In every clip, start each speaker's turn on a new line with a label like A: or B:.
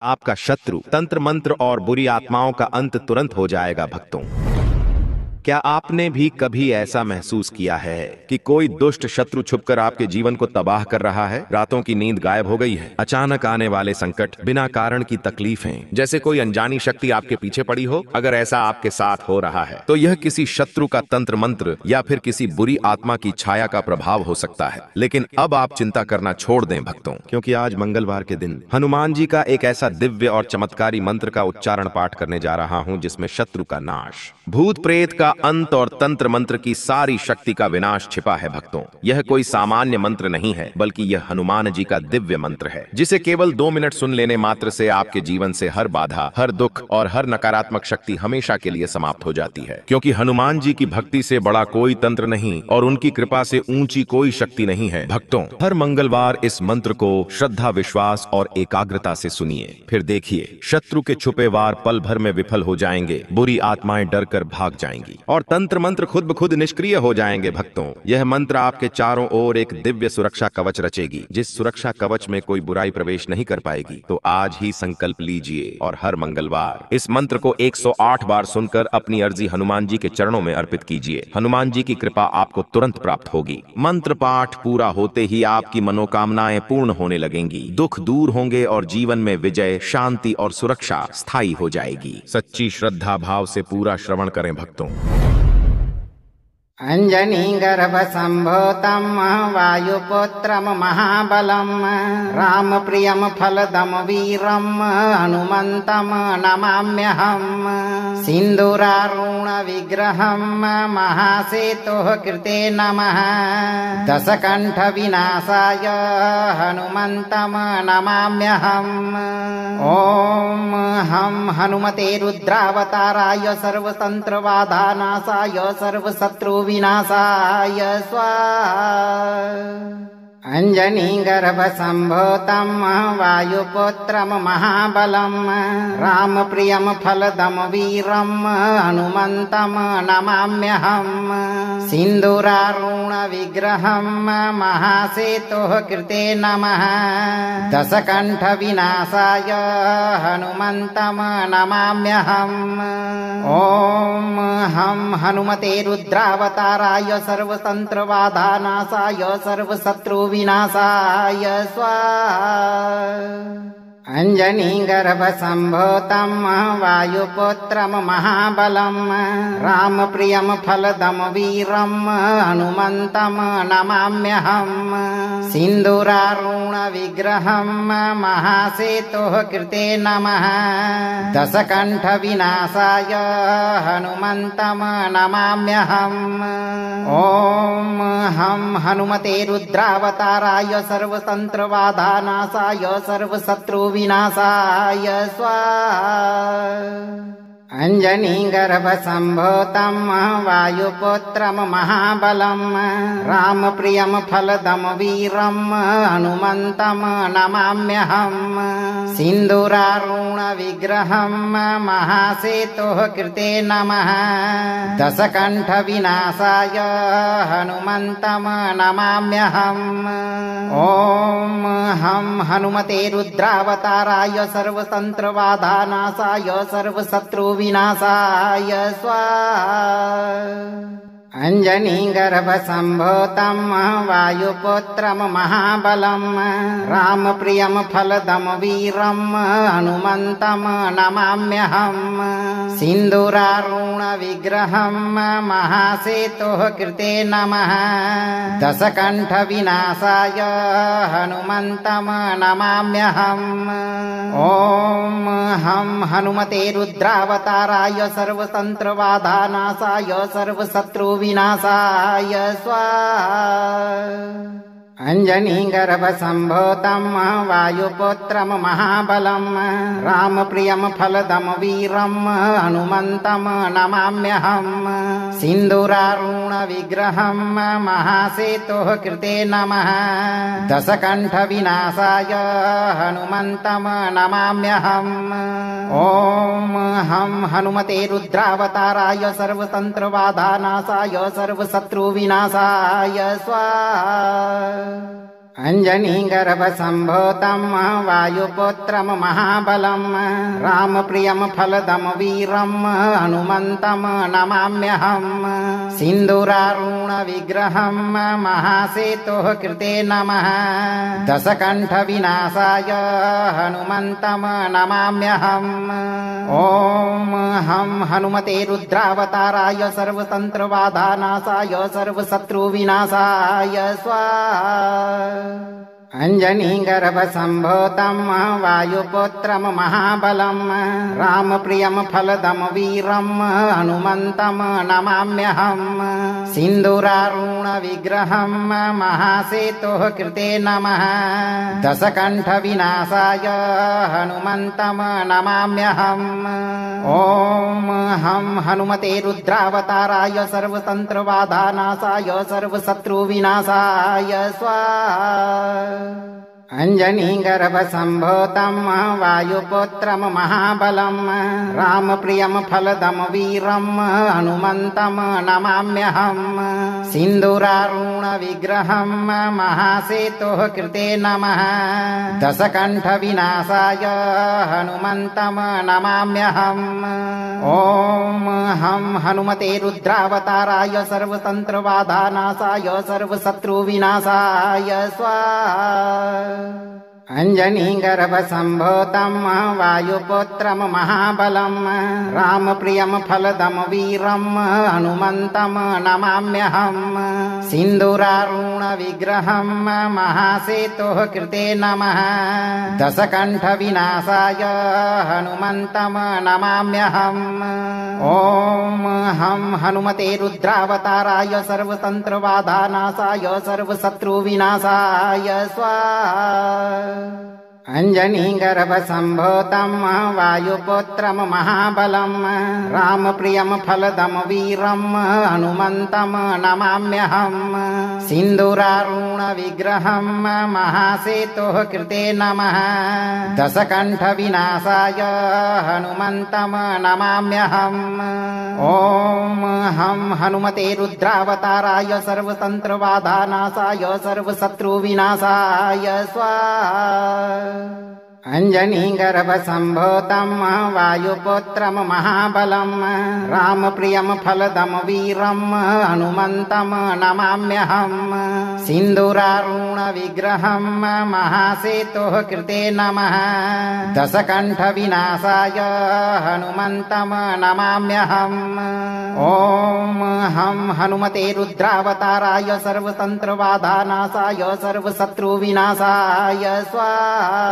A: आपका शत्रु, तंत्र मंत्र और बुरी आत्माओं का अंत तुरंत हो जाएगा भक्तों। क्या आपने भी कभी ऐसा महसूस किया है कि कोई दुष्ट शत्रु छुपकर आपके जीवन को तबाह कर रहा है? रातों की नींद गायब हो गई है, अचानक आने वाले संकट, बिना कारण की तकलीफें, जैसे कोई अनजानी शक्ति आपके पीछे पड़ी हो। अगर ऐसा आपके साथ हो रहा है तो यह किसी शत्रु का तंत्र मंत्र या फिर किसी बुरी आत्मा की छाया का प्रभाव हो सकता है। लेकिन अब आप चिंता करना छोड़ दें भक्तों, क्योंकि आज मंगलवार के दिन हनुमान जी का एक ऐसा दिव्य और चमत्कारी मंत्र का उच्चारण पाठ करने जा रहा हूं जिसमें शत्रु का नाश, भूत प्रेत का अंत और तंत्र मंत्र की सारी शक्ति का विनाश छिपा है भक्तों। यह कोई सामान्य मंत्र नहीं है, बल्कि यह हनुमान जी का दिव्य मंत्र है, जिसे केवल 2 मिनट सुन लेने मात्र से आपके जीवन से हर बाधा, हर दुख और हर नकारात्मक शक्ति हमेशा के लिए समाप्त हो जाती है। क्योंकि हनुमान जी की भक्ति से बड़ा कोई तंत्र नहीं और उनकी कृपा से ऊंची कोई शक्ति नहीं है भक्तों। हर मंगलवार इस मंत्र को श्रद्धा, विश्वास और एकाग्रता से सुनिए, फिर देखिए शत्रु के छुपे वार पल भर में विफल हो जाएंगे, बुरी आत्माएं डर कर भाग जाएंगी और तंत्र मंत्र खुद ब खुद निष्क्रिय हो जाएंगे भक्तों। यह मंत्र आपके चारों ओर एक दिव्य सुरक्षा कवच रचेगी, जिस सुरक्षा कवच में कोई बुराई प्रवेश नहीं कर पाएगी। तो आज ही संकल्प लीजिए और हर मंगलवार इस मंत्र को 108 बार सुनकर अपनी अर्जी हनुमान जी के चरणों में अर्पित कीजिए। हनुमान जी की कृपा आपको तुरंत प्राप्त होगी। मंत्र पाठ पूरा होते ही आपकी मनोकामनाएं पूर्ण होने लगेंगी, दुख दूर होंगे और जीवन में विजय, शांति और सुरक्षा स्थायी हो जाएगी। सच्ची श्रद्धा भाव से पूरा श्रवण करें भक्तों।
B: अंजनी गर्भ संभूतं वायुपुत्रं महाबलं राम प्रियं फलदं वीरं हनुमन्तं नमाम्यहम्। सिन्दूरारुण विग्रहं महासेतुः कृते नमः। दशकण्ठ विनाशाय हनुमन्तं नमाम्यहम्। ॐ हं हनुमते रुद्रावताराय सर्वतन्त्रबाधानाशाय सर्वशत्रु विनाशाय स्वाहा। अंजनी गर्भ संभूतं वायुपुत्रं महाबलं राम प्रियं फलदं वीरं हनुमन्तं नमाम्यहम्। सिन्दूरारुण विग्रहं महासेतुः कृते नमः। दशकण्ठ विनाशाय हनुमन्तं नमाम्यहम्। ॐ हं हनुमते रुद्रावताराय सर्वतन्त्रबाधानाशाय सर्वशत्रु विनाशाय स्वाहा। अंजनी गर्भ संभूतं वायुपुत्रं महाबलं राम प्रियं फलदं वीरं हनुमन्तं नमाम्यहम्। सिन्दूरारुण विग्रहं महासेतुः कृते नमः। दशकण्ठ विनाशाय हनुमन्तं नमाम्यहम्। ॐ हं हनुमते रुद्रावताराय सर्वतन्त्रबाधानाशाय सर्वशत्रु विनाशाय स्वाहा। अंजनी गर्भ संभूतं वायुपुत्रं महाबलं राम प्रियं फलदं वीरं हनुमन्तं नमाम्यहम्। सिन्दूरारुण विग्रहं महासेतुः कृते नमः। दशकण्ठ विनाशाय हनुमन्तं नमाम्यहम्। ॐ हं हनुमते रुद्रावताराय सर्वतन्त्रबाधानाशाय सर्वशत्रु विनाशाय स्वाहा। अंजनी गर्भ संभूतं वायुपुत्रं महाबलं राम प्रियं फलदं वीरं हनुमन्तं नमाम्यहम्। सिन्दूरारुण विग्रहं महासेतुः कृते नमः। दशकण्ठ विनाशाय हनुमन्तं नमाम्यहम्। ॐ हं हनुमते रुद्रावताराय सर्वतन्त्रबाधानाशाय सर्वशत्रु विनाशाय स्वाहा। अंजनी गर्भ संभूतं वायुपुत्रं महाबलं राम प्रियं फलदं वीरं हनुमन्तं नमाम्यहम्। सिन्दूरारुण विग्रहं महासेतुः कृते नमः। दशकण्ठ विनाशाय हनुमन्तं नमाम्यहम्। ॐ हं हनुमते रुद्रावताराय सर्वतन्त्रबाधानाशाय सर्वशत्रु विनाशाय स्वाहा। अञ्जनीगर्भसम्भूतं वायुपुत्रं महाबलं रामप्रियं फलदं वीरं हनुमन्तं नमाम्यहम् सिन्दूरारुणविग्रहं महासेतुः कृते नमः दशकण्ठविनाशाय हनुमन्तं नमाम्यहम् ॐ हं हनुमते रुद्रावताराय सर्वतन्त्रबाधानाशाय सर्वशत्रुविनाशाय स्वाहा अञ्जनीगर्भसम्भूतं वायुपुत्रं महाबलं रामप्रियं फलदं वीरं हनुमन्तं नमाम्यहम् सिन्दूरारुणविग्रहं महासेतुः कृते नमः दशकण्ठविनाशाय हनुमन्तं नमाम्यहम् ॐ हं हनुमते रुद्रावताराय सर्वतन्त्रबाधानाशाय सर्वशत्रुविनाशाय स्वाहा अञ्जनीगर्भसम्भूतं वायुपुत्रं महाबलं रामप्रियं फलदं वीरं हनुमन्तं नमाम्यहम् सिन्दूरारुणविग्रहं महासेतुः कृते नमः दशकण्ठविनाशाय हनुमन्तं नमाम्यहम् ॐ हं हनुमते रुद्रावताराय सर्वतन्त्रबाधानाशाय सर्वशत्रुविनाशाय स्वाहा अञ्जनीगर्भसम्भूतं वायुपुत्रं महाबलं रामप्रियं फलदं वीरं हनुमन्तं नमाम्यहम् सिन्दूरारुणविग्रहं महासेतुः कृते नमः दशकण्ठविनाशाय हनुमन्तं नमाम्यहम् ॐ हं हनुमते रुद्रावताराय सर्वतन्त्रबाधानाशाय सर्वशत्रुविनाशाय स्वाहा अञ्जनीगर्भसम्भूतं वायुपुत्रं महाबलं रामप्रियं फलदं वीरं हनुमन्तं नमाम्यहम् सिन्दूरारुणविग्रहं महासेतुः कृते नमः दशकण्ठविनाशाय हनुमन्तं नमाम्यहम् ॐ हं हनुमते रुद्रावताराय सर्वतन्त्रबाधानाशाय सर्वशत्रुविनाशाय स्वाहा अञ्जनीगर्भसम्भूतं वायुपुत्रं महाबलं रामप्रियं फलदं वीरं हनुमन्तं नमाम्यहम् सिन्दूरारुणविग्रहं महासेतुः कृते नमः दशकण्ठविनाशाय हनुमन्तं नमाम्यहम् ॐ हं हनुमते रुद्रावताराय सर्वतन्त्रबाधानाशाय सर्वशत्रुविनाशाय स्वाहा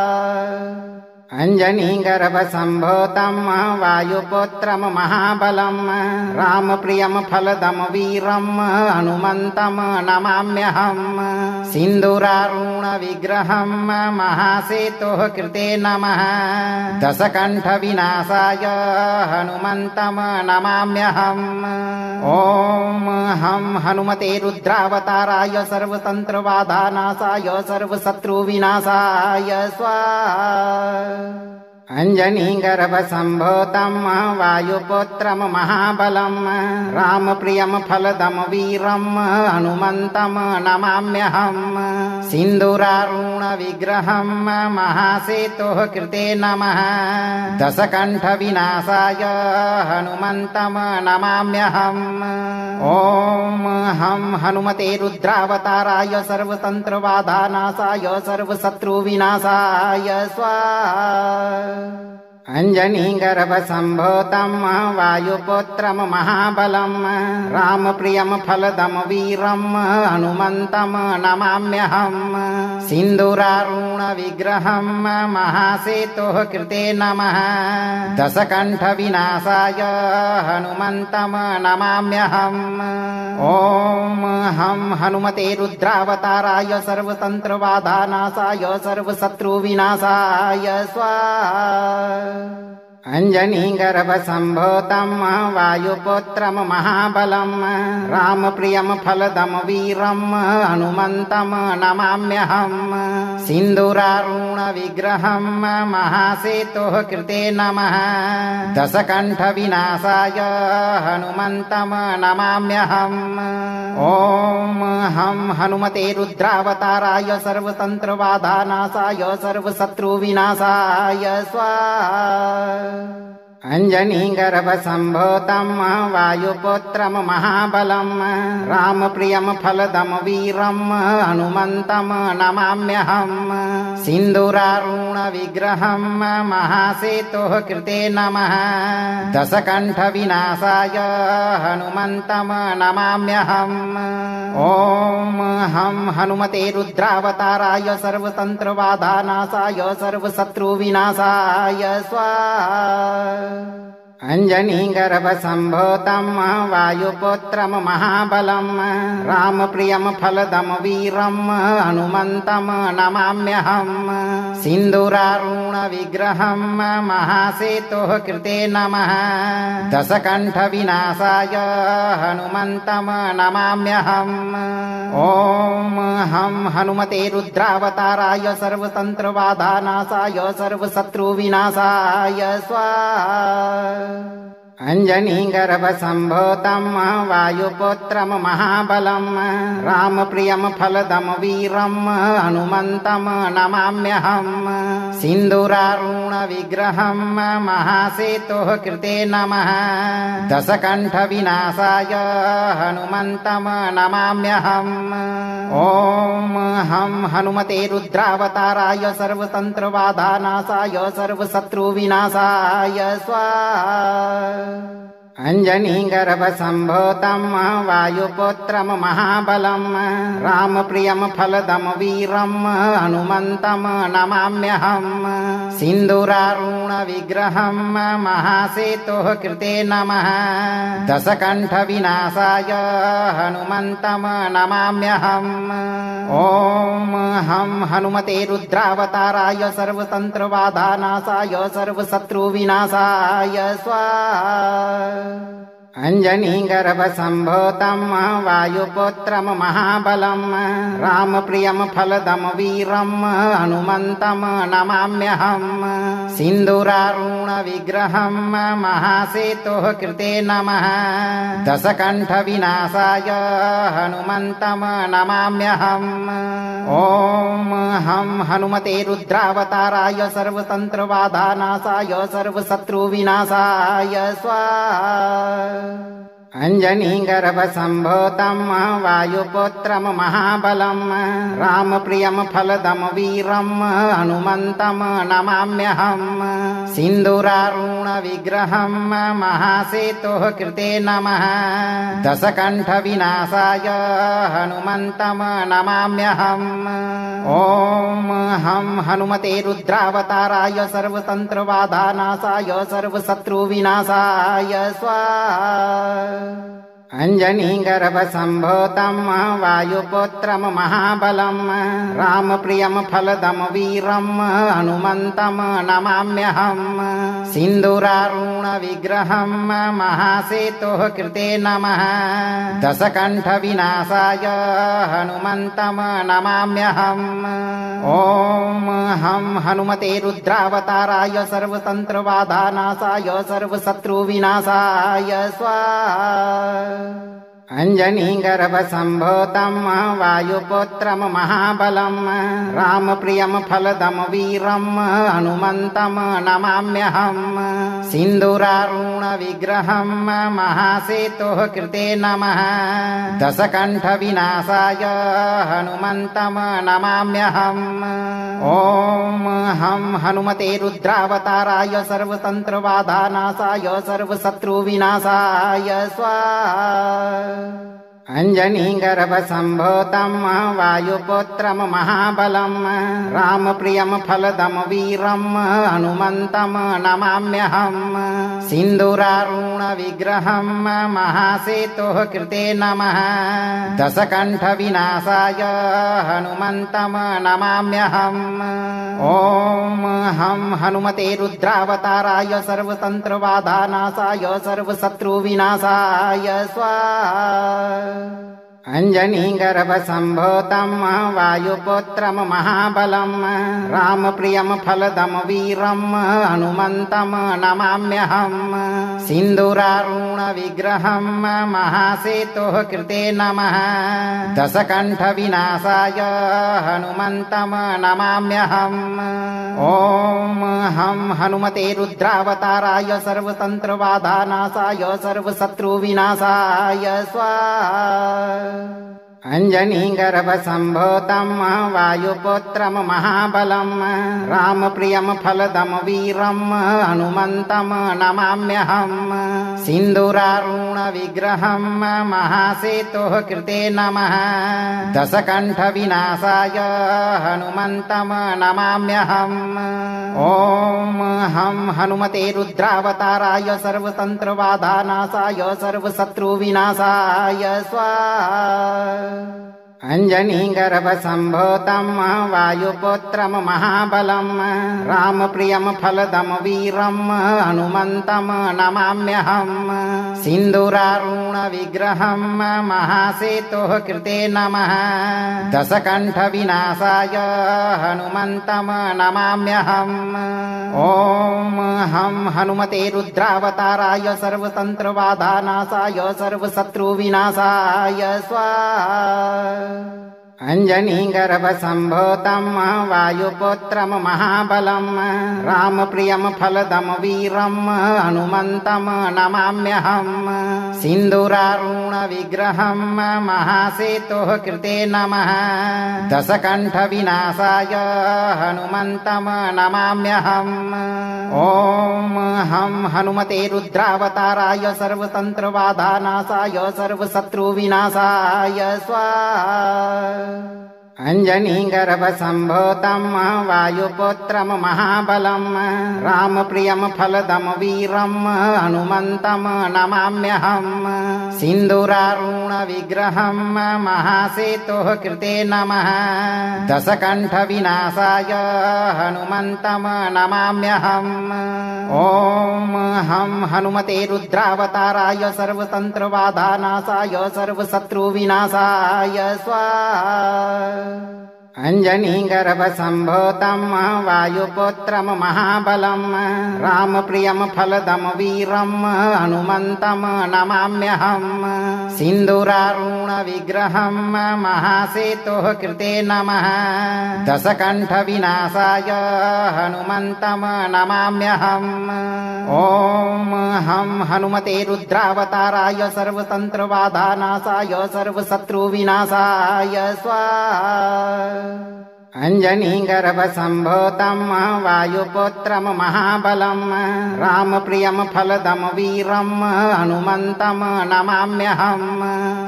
B: अञ्जनीगर्भसम्भूतं वायुपुत्रं महाबलं रामप्रियं फलदं वीरं हनुमन्तं नमाम्यहम् सिन्दूरारुणविग्रहं महासेतुः कृते नमः दशकण्ठविनाशाय हनुमन्तं नमाम्यहम् ॐ हं हनुमते रुद्रावताराय सर्वतन्त्रबाधानाशाय सर्वशत्रुविनाशाय स्वाहा अञ्जनीगर्भसम्भूतं वायुपुत्रं महाबलं रामप्रियं फलदं वीरं हनुमन्तं नमाम्यहम् सिन्दूरारुणविग्रहं महासेतुः कृते नमः दशकण्ठविनाशाय हनुमन्तं नमाम्यहम् ॐ हं हनुमते रुद्रावताराय सर्वतन्त्रबाधानाशाय सर्वशत्रुविनाशाय स्वाहा अञ्जनीगर्भसम्भूतं वायुपुत्रं महाबलं रामप्रियं फलदं वीरं हनुमन्तं नमाम्यहम् सिन्दूरारुणविग्रहं महासेतुः कृते नमः दशकण्ठविनाशाय हनुमन्तं नमाम्यहम् ॐ हं हनुमते रुद्रावताराय सर्वतन्त्रबाधानाशाय सर्वशत्रुविनाशाय स्वाहा अञ्जनीगर्भसम्भूतं वायुपुत्रं महाबलं रामप्रियं फलदं वीरं हनुमन्तं नमाम्यहम् सिन्दूरारुणविग्रहं महासेतुः कृते नमः दशकण्ठविनाशाय हनुमन्तं नमाम्यहम् ॐ हं हनुमते रुद्रावताराय सर्वतन्त्रबाधानाशाय सर्वशत्रुविनाशाय स्वाहा अञ्जनीगर्भसम्भूतं वायुपुत्रं महाबलं रामप्रियं फलदं वीरं हनुमन्तं नमाम्यहम् सिन्दूरारुणविग्रहं महासेतुः कृते नमः दशकण्ठविनाशाय हनुमन्तं नमाम्यहम् ॐ हं हनुमते रुद्रावताराय सर्वतन्त्रबाधानाशाय सर्वशत्रुविनाशाय स्वाहा अञ्जनीगर्भसम्भूतं वायुपुत्रं महाबलं रामप्रियं फलदं वीरं हनुमन्तं नमाम्यहम् सिन्दूरारुणविग्रहं महासेतुः कृते नमः दशकण्ठविनाशाय हनुमन्तं नमाम्यहम् ॐ हं हनुमते रुद्रावताराय सर्वतन्त्रबाधानाशाय सर्वशत्रुविनाशाय स्वाहा अञ्जनीगर्भसम्भूतं वायुपुत्रं महाबलं रामप्रियं फलदं वीरं हनुमन्तं नमाम्यहम् सिन्दूरारुणविग्रहं महासेतुः कृते नमः दशकण्ठविनाशाय हनुमन्तं नमाम्यहम् ॐ हं हनुमते रुद्रावताराय सर्वतन्त्रबाधानाशाय सर्वशत्रुविनाशाय स्वाहा अञ्जनीगर्भसम्भूतं वायुपुत्रं महाबलं रामप्रियं फलदं वीरं हनुमन्तं नमाम्यहम् सिन्दूरारुणविग्रहं महासेतुः कृते नमः दशकण्ठविनाशाय हनुमन्तं नमाम्यहम् ॐ हं हनुमते रुद्रावताराय सर्वतन्त्रबाधानाशाय सर्वशत्रुविनाशाय स्वाहा अञ्जनीगर्भसम्भूतं वायुपुत्रं महाबलं रामप्रियं फलदं वीरं हनुमन्तं नमाम्यहम् सिन्दूरारुणविग्रहं महासेतुः कृते नमः दशकण्ठविनाशाय हनुमन्तं नमाम्यहम् ॐ हं हनुमते रुद्रावताराय सर्वतन्त्रबाधानाशाय सर्वशत्रुविनाशाय स्वाहा अञ्जनीगर्भसम्भूतं वायुपुत्रं महाबलं रामप्रियं फलदं वीरं हनुमन्तं नमाम्यहम् सिन्दूरारुणविग्रहं महासेतुः कृते नमः दशकण्ठविनाशाय हनुमन्तं नमाम्यहम् ॐ हं हनुमते रुद्रावताराय सर्वतन्त्रबाधानाशाय सर्वशत्रुविनाशाय स्वाहा अञ्जनीगर्भसम्भूतं वायुपुत्रं महाबलं रामप्रियं फलदं वीरं हनुमन्तं नमाम्यहम् सिन्दूरारुणविग्रहं महासेतुः कृते नमः दशकण्ठविनाशाय हनुमन्तं नमाम्यहम् ॐ हं हनुमते रुद्रावताराय सर्वतन्त्रबाधानाशाय सर्वशत्रुविनाशाय स्वाहा अञ्जनीगर्भसम्भूतं वायुपुत्रं महाबलं रामप्रियं फलदं वीरं हनुमन्तं नमाम्यहम् सिन्दूरारुणविग्रहं महासेतुः कृते नमः दशकण्ठविनाशाय हनुमन्तं नमाम्यहम् ॐ हं हनुमते रुद्रावताराय सर्वतन्त्रबाधानाशाय सर्वशत्रुविनाशाय स्वाहा अञ्जनीगर्भसम्भूतम् वायुपुत्रम् महाबलम् रामप्रियम् फलदम् वीरम् हनुमन्तम् नमाम्यहम् सिन्दूरारुणविग्रहम् महासेतुः कृते नमः दशकण्ठविनाशाय हनुमन्तम् नमाम्यहम् ॐ हं हनुमते रुद्रावताराय सर्वतन्त्रबाधानाशाय सर्वशत्रुविनाशाय स्वाहा। अञ्जनीगर्भसम्भूतम् वायुपुत्रम् महाबलम् रामप्रियम् फलदम् वीरम् हनुमन्तम् नमाम्यहम् सिन्दूरारुणविग्रहम् महासेतुः कृते नमः दशकण्ठविनाशाय हनुमन्तम् नमाम्यहम् ॐ हं हनुमते रुद्रावताराय सर्वतन्त्रबाधानाशाय सर्वशत्रुविनाशाय स्वाहा। अञ्जनीगर्भसम्भूतम् वायुपुत्रम् महाबलम् रामप्रियम् फलदम् वीरम् हनुमन्तम् नमाम्यहम् सिन्दूरारुणविग्रहम् महासेतुः कृते नमः दशकण्ठविनाशाय हनुमन्तम् नमाम्यहम् ॐ हं हनुमते रुद्रावताराय सर्वतन्त्रबाधानाशाय सर्वशत्रुविनाशाय स्वाहा। अञ्जनीगर्भसम्भूतम् वायुपुत्रम् महाबलम् रामप्रियम् फलदम् वीरम् हनुमन्तम् नमाम्यहम् सिन्दूरारुणविग्रहम् महासेतुः कृते नमः दशकण्ठविनाशाय हनुमन्तम् नमाम्यहम् ॐ हं हनुमते रुद्रावताराय सर्वतन्त्रबाधानाशाय सर्वशत्रुविनाशाय स्वाहा। अञ्जनीगर्भसम्भूतम् वायुपुत्रम् महाबलम् रामप्रियम् फलदम् वीरम् हनुमन्तम् नमाम्यहम् सिन्दूरारुणविग्रहम् महासेतुः कृते नमः दशकण्ठविनाशाय हनुमन्तम् नमाम्यहम् ॐ हं हनुमते रुद्रावताराय सर्वतन्त्रबाधानाशाय सर्वशत्रुविनाशाय स्वाहा। अञ्जनीगर्भसम्भूतम् वायुपुत्रम् महाबलम् रामप्रियम् फलदम् वीरम् हनुमन्तम् नमाम्यहम् सिन्दूरारुणविग्रहम् महासेतुः कृते नमः दशकण्ठविनाशाय हनुमन्तम् नमाम्यहम् ॐ हं हनुमते रुद्रावताराय सर्वतन्त्रबाधानाशाय सर्वशत्रुविनाशाय स्वाहा। अञ्जनीगर्भसम्भूतम् वायुपुत्रम् महाबलम् रामप्रियम् फलदम् वीरम् हनुमन्तम् नमाम्यहम् सिन्दूरारुणविग्रहम् महासेतुः कृते नमः दशकण्ठविनाशाय हनुमन्तम् नमाम्यहम् ॐ हं हनुमते रुद्रावताराय सर्वतन्त्रबाधानाशाय सर्वशत्रुविनाशाय स्वाहा। अञ्जनीगर्भसम्भूतम् वायुपुत्रम् महाबलम् रामप्रियम् फलदम् वीरम् हनुमन्तम् नमाम्यहम्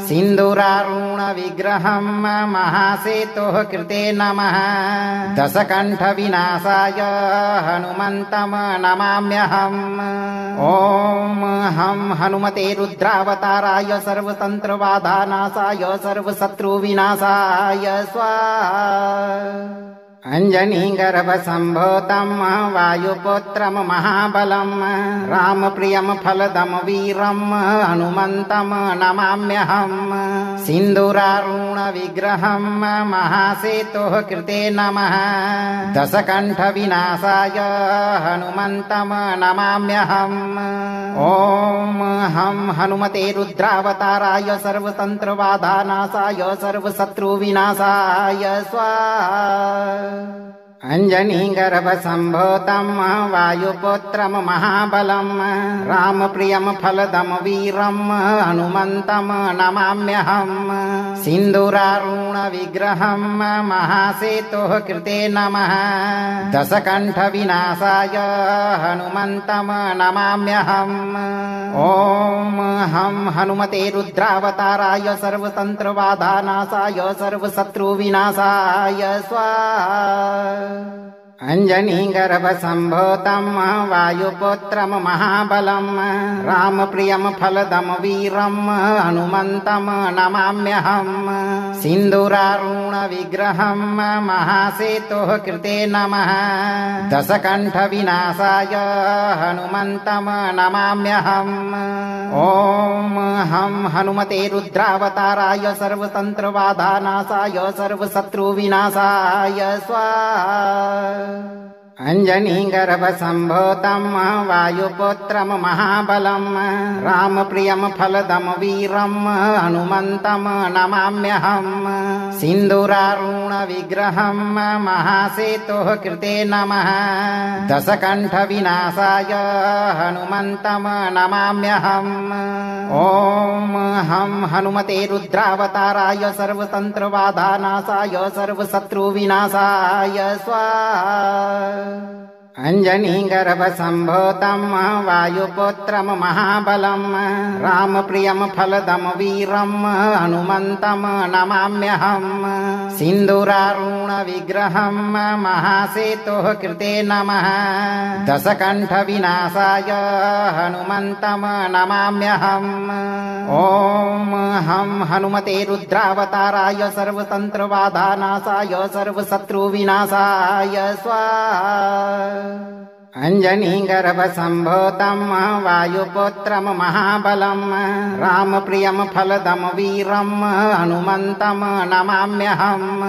B: सिन्दूरारुणविग्रहम् महासेतुः कृते नमः दशकण्ठविनाशाय हनुमन्तम् नमाम्यहम् ॐ हं हनुमते रुद्रावताराय सर्वतन्त्रबाधानाशाय सर्वशत्रुविनाशाय स्वाहा। अञ्जनीगर्भसम्भूतम् वायुपुत्रम् महाबलम् रामप्रियम् फलदम् वीरम् हनुमन्तम् नमाम्यहम् सिन्दूरारुणविग्रहम् महासेतुः कृते नमः दशकण्ठविनाशाय हनुमन्तम् नमाम्यहम् ॐ हं हनुमते रुद्रावताराय सर्वतन्त्रबाधानाशाय सर्वशत्रुविनाशाय स्वाहा। अञ्जनीगर्भसम्भूतम् वायुपुत्रम् महाबलम् रामप्रियम् फलदम् वीरम् हनुमन्तम् नमाम्यहम् सिन्दूरारुणविग्रहम् महासेतुः कृते नमः दशकण्ठविनाशाय हनुमन्तम् नमाम्यहम् ॐ हं हनुमते रुद्रावताराय सर्वतन्त्रबाधानाशाय सर्वशत्रुविनाशाय स्वाहा। अञ्जनीगर्भसम्भूतं वायुपुत्रं महाबलं रामप्रियं फलदं वीरं हनुमन्तं नमाम्यहम् सिन्दूरारुणविग्रहं महासेतुः कृते नमः दशकण्ठविनाशाय हनुमन्तं नमाम्यहम् ॐ हं हनुमते रुद्रावताराय सर्वतन्त्रबाधानाशाय सर्वशत्रुविनाशाय स्वाहा। अञ्जनीगर्भसम्भूतं वायुपुत्रं महाबलं रामप्रियं फलदं वीरं हनुमन्तं नमाम्यहम् सिन्दूरारुणविग्रहं महासेतुः कृते नमः दशकण्ठविनाशाय हनुमन्तं नमाम्यहम् ॐ हं हनुमते रुद्रावताराय सर्वतन्त्रबाधानाशाय सर्वशत्रुविनाशाय स्वाहा। अञ्जनीगर्भसम्भूतं वायुपुत्रं महाबलं रामप्रियं फलदं वीरं हनुमन्तं नमाम्यहम् सिन्दूरारुणविग्रहं महासेतुः कृते नमः दशकण्ठविनाशाय हनुमन्तं नमाम्यहम् ॐ हं हनुमते रुद्रावताराय सर्वतन्त्रबाधानाशाय सर्वशत्रुविनाशाय स्वाहा। अञ्जनीगर्भसम्भूतं वायुपुत्रं महाबलं रामप्रियं फलदं वीरं हनुमन्तं नमाम्यहम्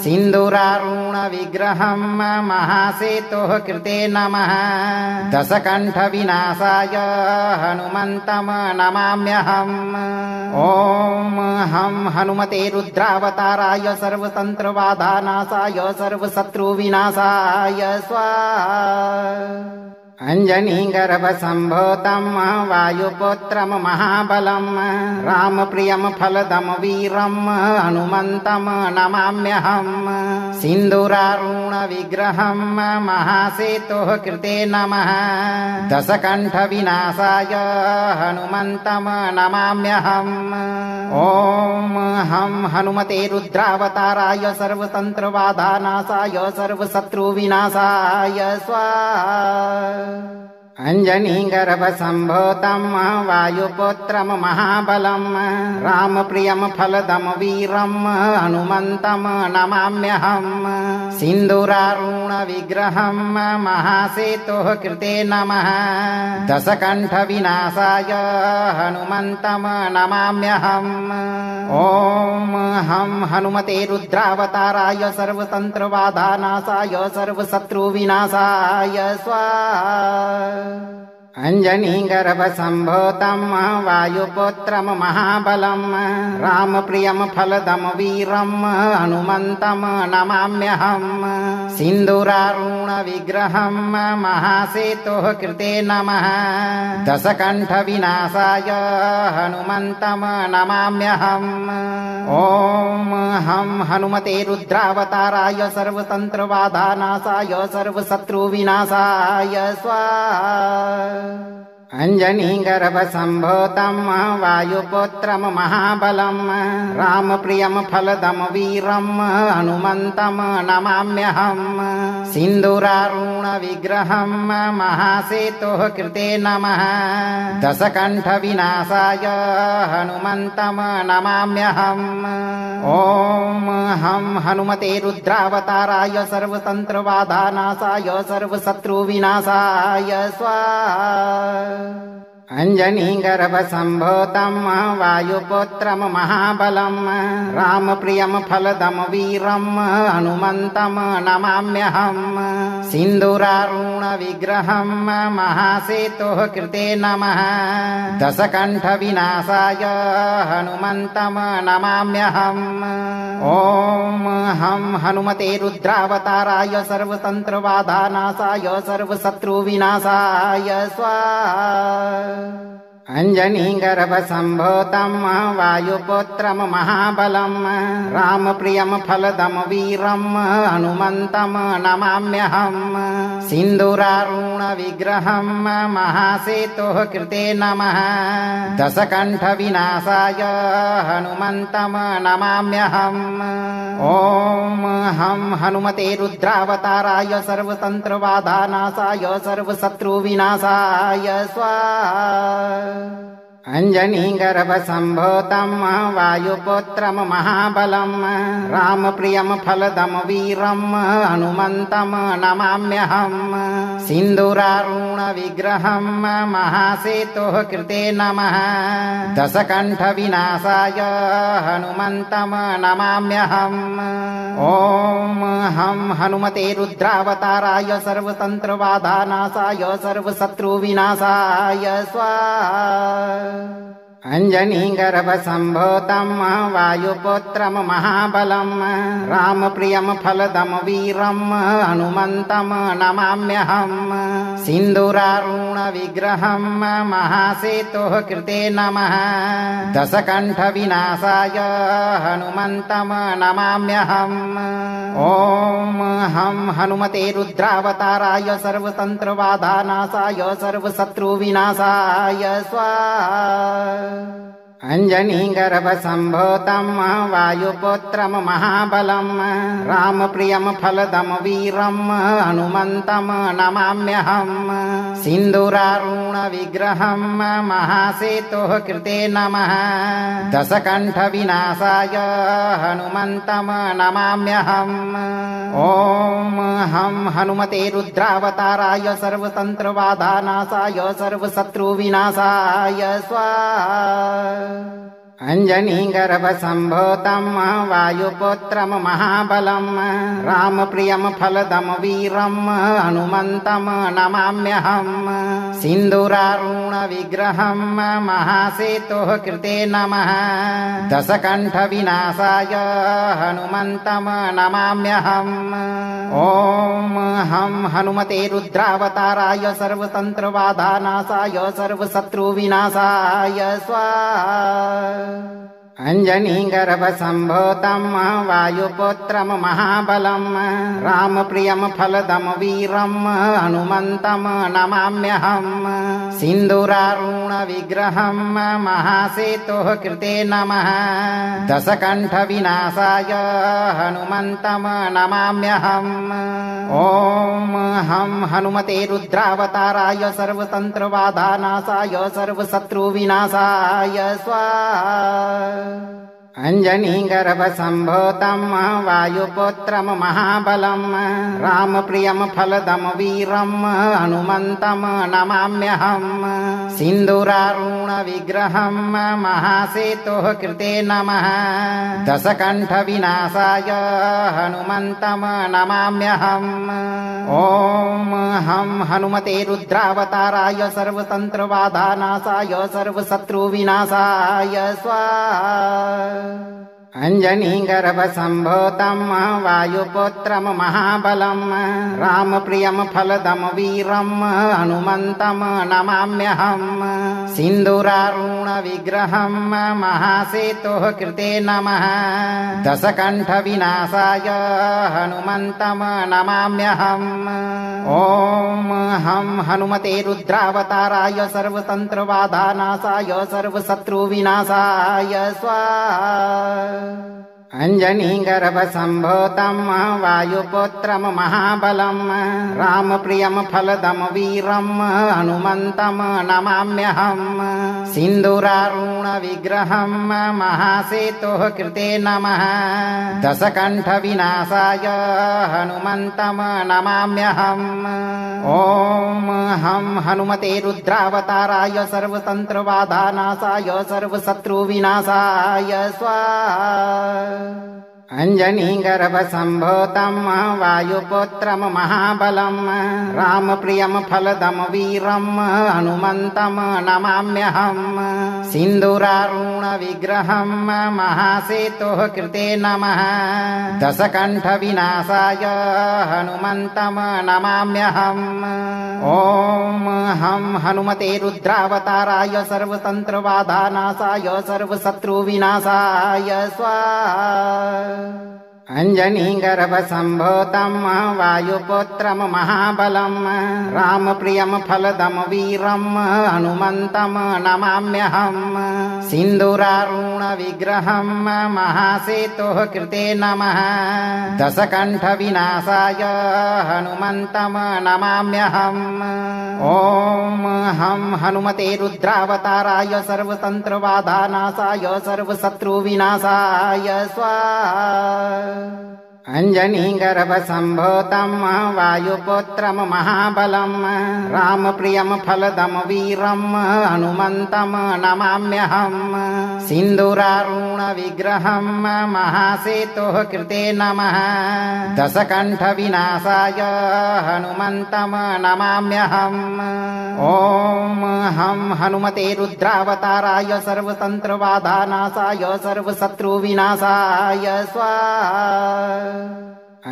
B: सिन्दूरारुणविग्रहं महासेतुः कृते नमः दशकण्ठविनाशाय हनुमन्तं नमाम्यहम् ॐ हं हनुमते रुद्रावताराय सर्वतन्त्रबाधानाशाय सर्वशत्रुविनाशाय स्वाहा। अञ्जनीगर्भसम्भूतं वायुपुत्रं महाबलं रामप्रियं फलदं वीरं हनुमन्तं नमाम्यहम् सिन्दूरारुणविग्रहं महासेतुः कृते नमः दशकण्ठविनाशाय हनुमन्तं नमाम्यहम् ॐ हं हनुमते रुद्रावताराय सर्वतन्त्रबाधानाशाय सर्वशत्रुविनाशाय स्वाहा। अञ्जनीगर्भसम्भूतं वायुपुत्रं महाबलं रामप्रियं फलदं वीरं हनुमन्तं नमाम्यहम् सिन्दूरारुणविग्रहं महासेतुः कृते नमः दशकण्ठविनाशाय हनुमन्तं नमाम्यहम् ॐ हं हनुमते रुद्रावताराय सर्वतन्त्रबाधानाशाय सर्वशत्रुविनाशाय स्वाहा। अञ्जनीगर्भसम्भूतं वायुपुत्रं महाबलं रामप्रियं फलदं वीरं हनुमन्तं नमाम्यहम् सिन्दूरारुणविग्रहं महासेतुः कृते नमः दशकण्ठविनाशाय हनुमन्तं नमाम्यहम् ॐ हं हनुमते रुद्रावताराय सर्वतन्त्रबाधानाशाय सर्वशत्रुविनाशाय स्वाहा। अञ्जनीगर्भसम्भूतं वायुपुत्रं महाबलं रामप्रियं फलदं वीरं हनुमन्तं नमाम्यहम् सिन्दूरारुणविग्रहं महासेतुः कृते नमः दशकण्ठविनाशाय हनुमन्तं नमाम्यहम् ॐ हं हनुमते रुद्रावताराय सर्वतन्त्रबाधानाशाय सर्वशत्रुविनाशाय स्वाहा। अञ्जनीगर्भसम्भूतं वायुपुत्रं महाबलं रामप्रियं फलदं वीरं हनुमन्तं नमाम्यहम् सिन्दूरारुणविग्रहं महासेतुः कृते नमः दशकण्ठविनाशाय हनुमन्तं नमाम्यहम् ॐ हं हनुमते रुद्रावताराय सर्वतन्त्रबाधानाशाय सर्वशत्रुविनाशाय स्वाहा। अञ्जनीगर्भसम्भूतं वायुपुत्रं महाबलं रामप्रियं फलदं वीरं हनुमन्तं नमाम्यहम् सिन्दूरारुणविग्रहं महासेतुः कृते नमः दशकण्ठविनाशाय हनुमन्तं नमाम्यहम् ॐ हं हनुमते रुद्रावताराय सर्वतन्त्रबाधानाशाय सर्वशत्रुविनाशाय स्वाहा अञ्जनीगर्भसम्भूतं वायुपुत्रं महाबलं रामप्रियं फलदं वीरं हनुमन्तं नमाम्यहम् सिन्दूरारुणविग्रहं महासेतुः कृते नमः दशकण्ठविनाशाय हनुमन्तं नमाम्यहम् ॐ हं हनुमते रुद्रावताराय सर्वतन्त्रबाधानाशाय सर्वशत्रुविनाशाय स्वाहा अञ्जनीगर्भसम्भूतं वायुपुत्रं महाबलं रामप्रियं फलदं वीरं हनुमन्तं नमाम्यहम् सिन्दूरारुणविग्रहं महासेतुः कृते नमः दशकण्ठविनाशाय हनुमन्तं नमाम्यहम् ॐ हं हनुमते रुद्रावताराय सर्वतन्त्रबाधानाशाय सर्वशत्रुविनाशाय स्वाहा अञ्जनीगर्भसम्भूतं वायुपुत्रं महाबलं रामप्रियं फलदं वीरं हनुमन्तं नमाम्यहम् सिन्दूरारुणविग्रहं महासेतुः कृते नमः दशकण्ठविनाशाय हनुमन्तं नमाम्यहम् ॐ हं हनुमते रुद्रावताराय सर्वतन्त्रबाधानाशाय सर्वशत्रुविनाशाय स्वाहा अञ्जनीगर्भसम्भूतं वायुपुत्रं महाबलं रामप्रियं फलदं वीरं हनुमन्तं नमाम्यहम् सिन्दूरारुणविग्रहं महासेतुः कृते नमः दशकण्ठविनाशाय हनुमन्तं नमाम्यहम् ॐ हं हनुमते रुद्रावताराय सर्वतन्त्रबाधानाशाय सर्वशत्रुविनाशाय स्वाहा अञ्जनीगर्भसम्भूतं वायुपुत्रं महाबलं रामप्रियं फलदं वीरं हनुमन्तं नमाम्यहम् सिन्दूरारुणविग्रहं महासेतुः कृते नमः दशकण्ठविनाशाय हनुमन्तं नमाम्यहम् ॐ हं हनुमते रुद्रावताराय सर्वतन्त्रबाधानाशाय सर्वशत्रुविनाशाय स्वाहा अञ्जनीगर्भसम्भूतं वायुपुत्रं महाबलं रामप्रियं फलदं वीरं हनुमन्तं नमाम्यहम् सिन्दूरारुणविग्रहं महासेतुः कृते नमः दशकण्ठविनाशाय हनुमन्तं नमाम्यहम् ॐ हं हनुमते रुद्रावताराय सर्वतन्त्रबाधानाशाय सर्वशत्रुविनाशाय स्वाहा अञ्जनीगर्भसम्भूतं वायुपुत्रं महाबलं रामप्रियं फलदं वीरं हनुमन्तं नमाम्यहम् सिन्दूरारुणविग्रहं महासेतुः कृते नमः दशकण्ठविनाशाय हनुमन्तं नमाम्यहम् ॐ हं हनुमते रुद्रावताराय सर्वतन्त्रबाधानाशाय सर्वशत्रुविनाशाय स्वाहा अञ्जनीगर्भसम्भूतं वायुपुत्रं महाबलं रामप्रियं फलदं वीरं हनुमन्तं नमाम्यहम् सिन्दूरारुणविग्रहं महासेतुः कृते नमः दशकण्ठविनाशाय हनुमन्तं नमाम्यहम् ॐ हं हनुमते रुद्रावताराय सर्वतन्त्रबाधानाशाय सर्वशत्रुविनाशाय स्वाहा अञ्जनीगर्भसम्भूतं वायुपुत्रं महाबलं रामप्रियं फलदं वीरं हनुमन्तं नमाम्यहम् सिन्दूरारुणविग्रहं महासेतुः कृते नमः दशकण्ठविनाशाय हनुमन्तं नमाम्यहम् ॐ हं हनुमते रुद्रावताराय सर्वतन्त्रबाधानाशाय सर्वशत्रुविनाशाय स्वाहा अञ्जनीगर्भसम्भूतं वायुपुत्रं महाबलं रामप्रियं फलदं वीरं हनुमन्तं नमाम्यहम् सिन्दूरारुणविग्रहं महासेतुः कृते नमः दशकण्ठविनाशाय हनुमन्तं नमाम्यहम् ॐ हं हनुमते रुद्रावताराय सर्वतन्त्रबाधानाशाय सर्वशत्रुविनाशाय स्वाहा अञ्जनीगर्भसम्भूतं वायुपुत्रं महाबलं रामप्रियं फलदं वीरं हनुमन्तं नमाम्यहम् सिन्दूरारुणविग्रहं महासेतुः कृते नमः दशकण्ठविनाशाय हनुमन्तं नमाम्यहम् ॐ हं हनुमते रुद्रावताराय सर्वतन्त्रबाधानाशाय सर्वशत्रुविनाशाय स्वाहा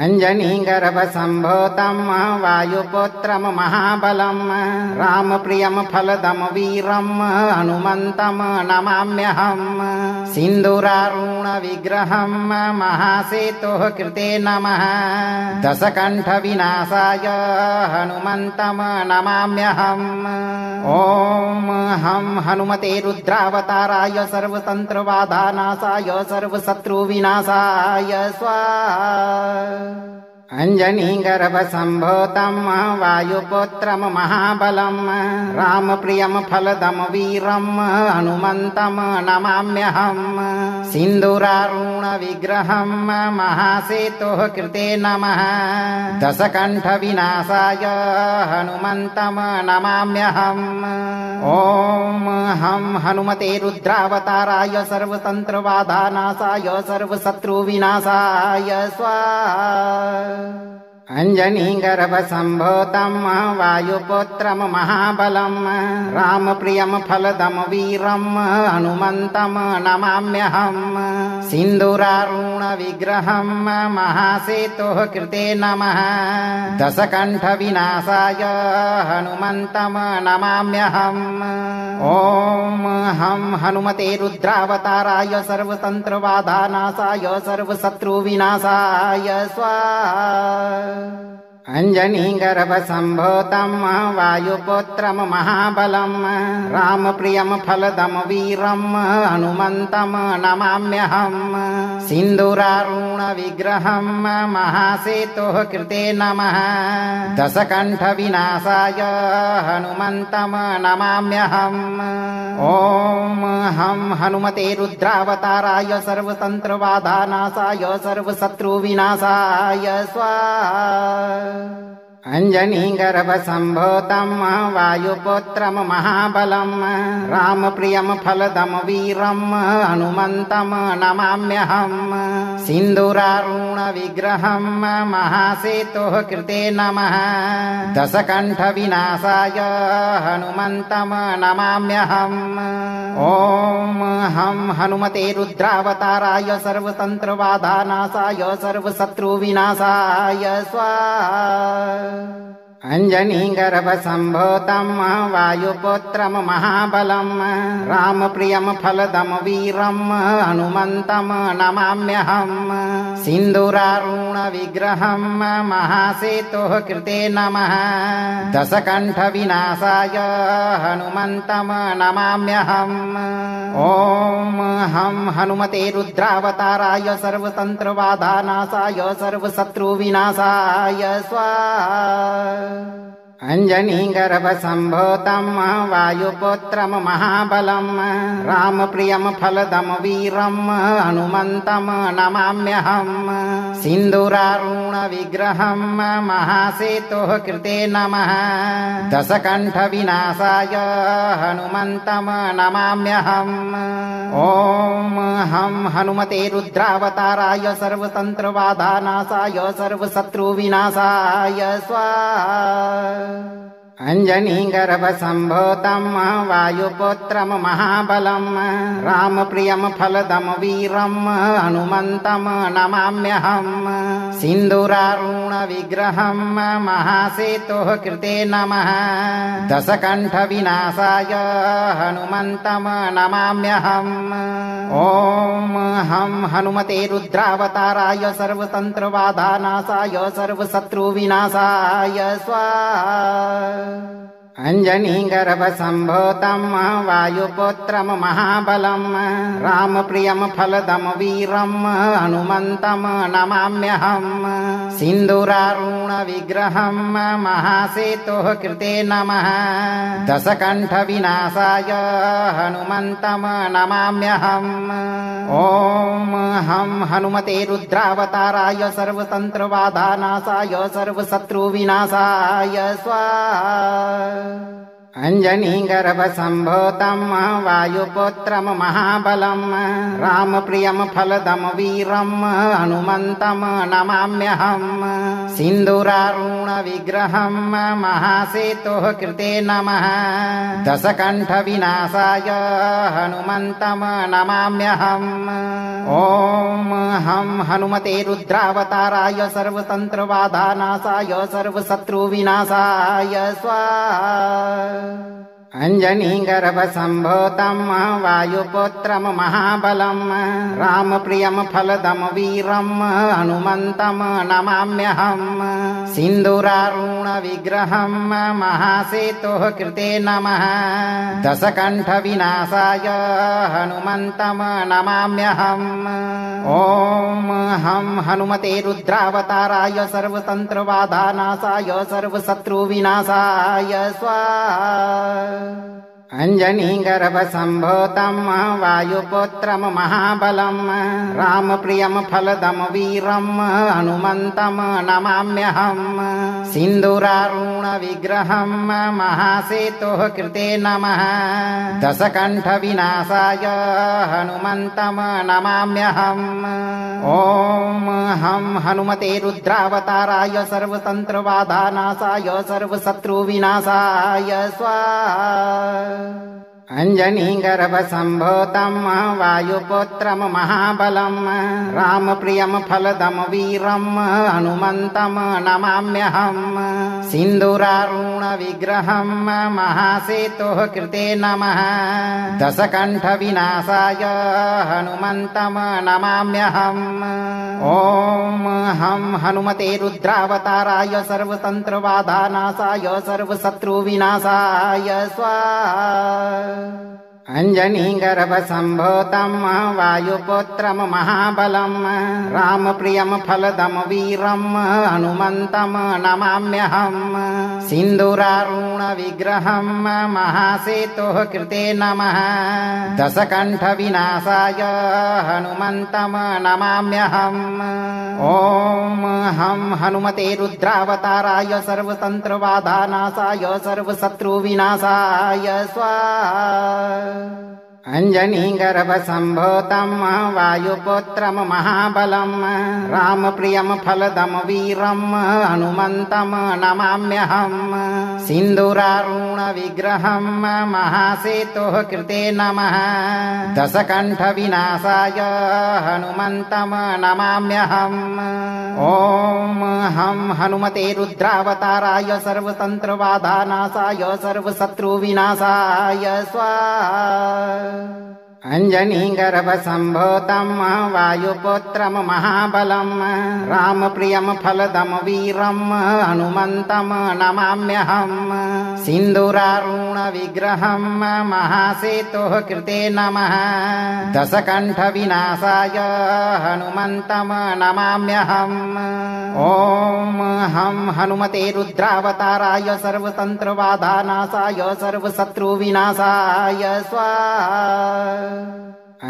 B: अञ्जनीगर्भसम्भूतं वायुपुत्रं महाबलं रामप्रियं फलदं वीरं हनुमन्तं नमाम्यहम् सिन्दूरारुणविग्रहं महासेतुः कृते नमः दशकण्ठविनाशाय हनुमन्तं नमाम्यहम् ॐ हं हनुमते रुद्रावताराय सर्वतन्त्रबाधानाशाय सर्वशत्रुविनाशाय स्वाहा अञ्जनीगर्भसम्भूतं वायुपुत्रं महाबलं रामप्रियं फलदं वीरं हनुमन्तं नमाम्यहम् सिन्दूरारुणविग्रहं महासेतुः कृते नमः दशकण्ठविनाशाय हनुमन्तं नमाम्यहम् ॐ हं हनुमते रुद्रावताराय सर्वतन्त्रबाधानाशाय सर्वशत्रुविनाशाय स्वाहा अञ्जनीगर्भसम्भूतं वायुपुत्रं महाबलं रामप्रियं फलदं वीरं हनुमन्तं नमाम्यहम् सिन्दूरारुणविग्रहं महासेतुः कृते नमः दशकण्ठविनाशाय हनुमन्तं नमाम्यहम् ॐ हं हनुमते रुद्रावताराय सर्वतन्त्रबाधानाशाय सर्वशत्रुविनाशाय स्वाहा अञ्जनीगर्भसम्भूतं वायुपुत्रं महाबलं रामप्रियं फलदं वीरं हनुमन्तं नमाम्यहम् सिन्दूरारुणविग्रहं महासेतुः कृते नमः दशकण्ठविनाशाय हनुमन्तं नमाम्यहम् ॐ हं हनुमते रुद्रावताराय सर्वतन्त्रबाधानाशाय सर्वशत्रुविनाशाय स्वाहा अञ्जनीगर्भसम्भूतं वायुपुत्रं महाबलं रामप्रियं फलदं वीरं हनुमन्तं नमाम्यहम् सिन्दूरारुणविग्रहं महासेतुः कृते नमः दशकण्ठविनाशाय हनुमन्तं नमाम्यहम् ॐ हं हनुमते रुद्रावताराय सर्वतन्त्रबाधानाशाय सर्वशत्रुविनाशाय स्वाहा अञ्जनीगर्भसम्भूतं वायुपुत्रं महाबलं रामप्रियं फलदं वीरं हनुमन्तं नमाम्यहम् सिन्दूरारुणविग्रहं महासेतुः कृते नमः दशकण्ठविनाशाय हनुमन्तं नमाम्यहम् ॐ हं हनुमते रुद्रावताराय सर्वतन्त्रबाधानाशाय सर्वशत्रुविनाशाय स्वाहा अञ्जनीगर्भसम्भूतं वायुपुत्रं महाबलं रामप्रियं फलदं वीरं हनुमन्तं नमाम्यहम् सिन्दूरारुणविग्रहं महासेतुः कृते नमः दशकण्ठविनाशाय हनुमन्तं नमाम्यहम् ॐ हं हनुमते रुद्रावताराय सर्वतन्त्रबाधानाशाय सर्वशत्रुविनाशाय स्वाहा अञ्जनीगर्भसम्भूतं वायुपुत्रं महाबलं रामप्रियं फलदं वीरं हनुमन्तं नमाम्यहम् सिन्दूरारुणविग्रहं महासेतुः कृते नमः दशकण्ठविनाशाय हनुमन्तं नमाम्यहम् ॐ हं हनुमते रुद्रावताराय सर्वतन्त्रबाधानाशाय सर्वशत्रुविनाशाय स्वाहा अञ्जनीगर्भसम्भूतं वायुपुत्रं महाबलं रामप्रियं फलदं वीरं हनुमन्तं नमाम्यहम् सिन्दूरारुणविग्रहं महासेतुः कृते नमः दशकण्ठविनाशाय हनुमन्तं नमाम्यहम् ॐ हं हनुमते रुद्रावताराय सर्वतन्त्रबाधानाशाय सर्वशत्रुविनाशाय स्वाहा अञ्जनीगर्भसम्भूतं वायुपुत्रं महाबलं रामप्रियं फलदं वीरं हनुमन्तं नमाम्यहम् सिन्दूरारुणविग्रहं महासेतुः कृते नमः दशकण्ठविनाशाय हनुमन्तं नमाम्यहम् ॐ हं हनुमते रुद्रावताराय सर्वतन्त्रबाधानाशाय सर्वशत्रुविनाशाय स्वाहा अञ्जनीगर्भसम्भूतं वायुपुत्रं महाबलं रामप्रियं फलदं वीरं हनुमन्तं नमाम्यहम् सिन्दूरारुणविग्रहं महासेतुः कृते नमः दशकण्ठविनाशाय हनुमन्तं नमाम्यहम् ॐ हं हनुमते रुद्रावताराय सर्वतन्त्रबाधानाशाय सर्वशत्रुविनाशाय स्वाहा अञ्जनीगर्भसम्भूतं वायुपुत्रं महाबलं रामप्रियं फलदं वीरं हनुमन्तं नमाम्यहम् सिन्दूरारुणविग्रहं महासेतुः कृते नमः दशकण्ठविनाशाय हनुमन्तं नमाम्यहम् ॐ हं हनुमते रुद्रावताराय सर्वतन्त्रबाधानाशाय सर्वशत्रुविनाशाय स्वाहा अञ्जनीगर्भसम्भूतं वायुपुत्रं महाबलं रामप्रियं फलदं वीरं हनुमन्तं नमाम्यहम् सिन्दूरारुणविग्रहं महासेतुः कृते नमः दशकण्ठविनाशाय हनुमन्तं नमाम्यहम् ॐ हं हनुमते रुद्रावताराय सर्वतन्त्रबाधानाशाय सर्वशत्रुविनाशाय स्वाहा अञ्जनीगर्भसम्भूतं वायुपुत्रं महाबलं रामप्रियं फलदं वीरं हनुमन्तं नमाम्यहम् सिन्दूरारुणविग्रहं महासेतुः कृते नमः दशकण्ठविनाशाय हनुमन्तं नमाम्यहम् ॐ हं हनुमते रुद्रावताराय सर्वतन्त्रबाधानाशाय सर्वशत्रुविनाशाय स्वाहा अञ्जनीगर्भसम्भूतं वायुपुत्रं महाबलं रामप्रियं फलदं वीरं हनुमन्तं नमाम्यहम् सिन्दूरारुणविग्रहं महासेतुः कृते नमः दशकण्ठविनाशाय हनुमन्तं नमाम्यहम् ॐ हं हनुमते रुद्रावताराय सर्वतन्त्रबाधानाशाय सर्वशत्रुविनाशाय स्वाहा अञ्जनीगर्भसम्भूतं वायुपुत्रं महाबलं रामप्रियं फलदं वीरं हनुमन्तं नमाम्यहम् सिन्दूरारुणविग्रहं महासेतुः कृते नमः दशकण्ठविनाशाय हनुमन्तं नमाम्यहम् ॐ हं हनुमते रुद्रावताराय सर्वतन्त्रबाधानाशाय सर्वशत्रुविनाशाय स्वाहा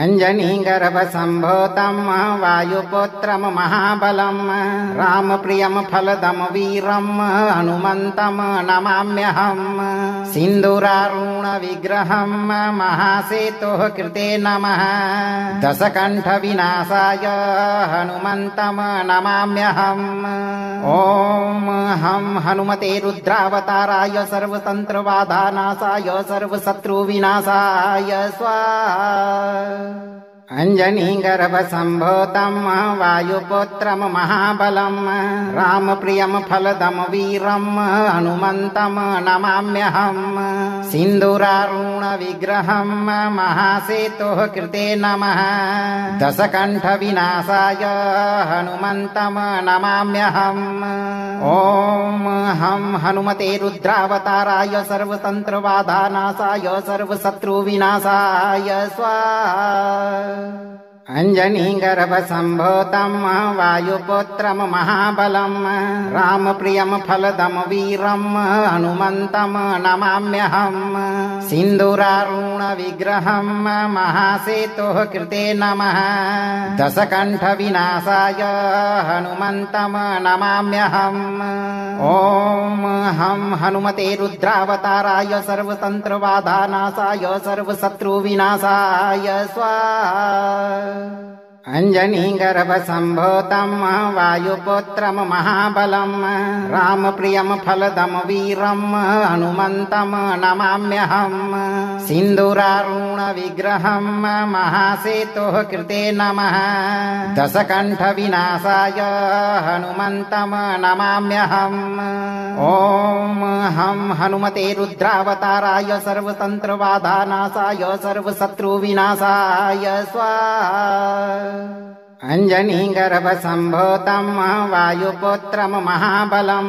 B: अञ्जनीगर्भसम्भूतं वायुपुत्रं महाबलं रामप्रियं फलदं वीरं हनुमन्तं नमाम्यहम् सिन्दूरारुणविग्रहं महासेतुः कृते नमः दशकण्ठविनाशाय हनुमन्तं नमाम्यहम् ॐ हं हनुमते रुद्रावताराय सर्वतन्त्रबाधानाशाय सर्वशत्रुविनाशाय स्वाहा अञ्जनीगर्भसम्भूतं वायुपुत्रं महाबलं रामप्रियं फलदं वीरं हनुमन्तं नमाम्यहम् सिन्दूरारुणविग्रहं महासेतुः कृते नमः दशकण्ठविनाशाय हनुमन्तं नमाम्यहम् ॐ हं हनुमते रुद्रावताराय सर्वतन्त्रबाधानाशाय सर्वशत्रुविनाशाय स्वाहा अञ्जनीगर्भसम्भूतं वायुपुत्रं महाबलं रामप्रियं फलदं वीरं हनुमन्तं नमाम्यहम् सिन्दूरारुणविग्रहं महासेतुः कृते नमः दशकण्ठविनाशाय हनुमन्तं नमाम्यहम् ॐ हं हनुमते रुद्रावताराय सर्वतन्त्रबाधानाशाय सर्वशत्रुविनाशाय स्वाहा अञ्जनीगर्भसम्भूतं वायुपुत्रं महाबलं रामप्रियं फलदं वीरं हनुमन्तं नमाम्यहम् सिन्दूरारुणविग्रहं महासेतुः कृते नमः दशकण्ठविनाशाय हनुमन्तं नमाम्यहम् ॐ हं हनुमते रुद्रावताराय सर्वतन्त्रबाधानाशाय सर्वशत्रुविनाशाय स्वाहा अञ्जनीगर्भसम्भूतं वायुपुत्रं महाबलं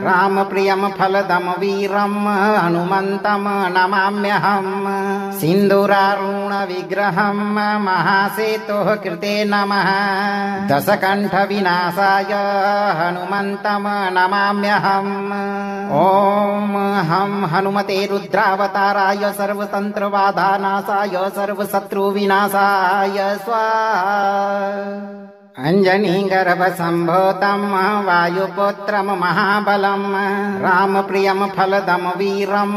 B: रामप्रियं फलदं वीरं हनुमन्तं नमाम्यहम् सिन्दूरारुणविग्रहं महासेतुः कृते नमः दशकण्ठविनाशाय हनुमन्तं नमाम्यहम् ॐ हं हनुमते रुद्रावताराय सर्वतन्त्रबाधानाशाय सर्वशत्रुविनाशाय स्वाहा अञ्जनीगर्भसम्भूतं वायुपुत्रं महाबलं रामप्रियं फलदं वीरं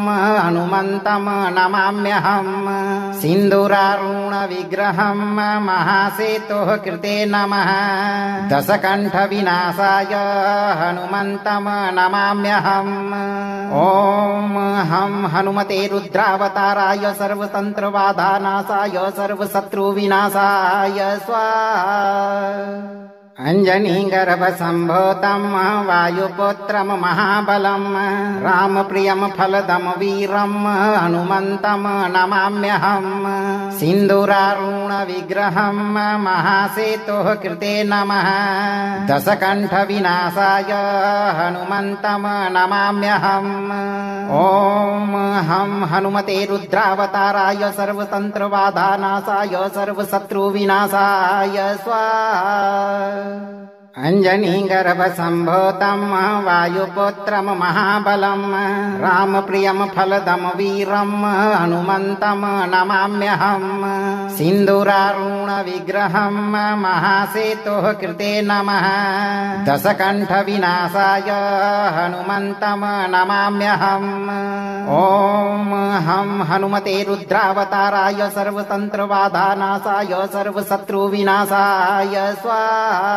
B: हनुमन्तं नमाम्यहम् सिन्दूरारुणविग्रहं महासेतुः कृते नमः दशकण्ठविनाशाय हनुमन्तं नमाम्यहम् ॐ हं हनुमते रुद्रावताराय सर्वतन्त्रबाधानाशाय सर्वशत्रुविनाशाय स्वाहा अञ्जनीगर्भसम्भूतं वायुपुत्रं महाबलं रामप्रियं फलदं वीरं हनुमन्तं नमाम्यहम् सिन्दूरारुणविग्रहं महासेतुः कृते नमः दशकण्ठविनाशाय हनुमन्तं नमाम्यहम् ॐ हं हनुमते रुद्रावताराय सर्वतन्त्रबाधानाशाय सर्वशत्रुविनाशाय स्वाहा अञ्जनीगर्भसम्भूतं वायुपुत्रं महाबलं रामप्रियं फलदं वीरं हनुमन्तं नमाम्यहम् सिन्दूरारुणविग्रहं महासेतुः कृते नमः दशकण्ठविनाशाय हनुमन्तं नमाम्यहम् ॐ हं हनुमते रुद्रावताराय सर्वतन्त्रबाधानाशाय सर्वशत्रुविनाशाय स्वाहा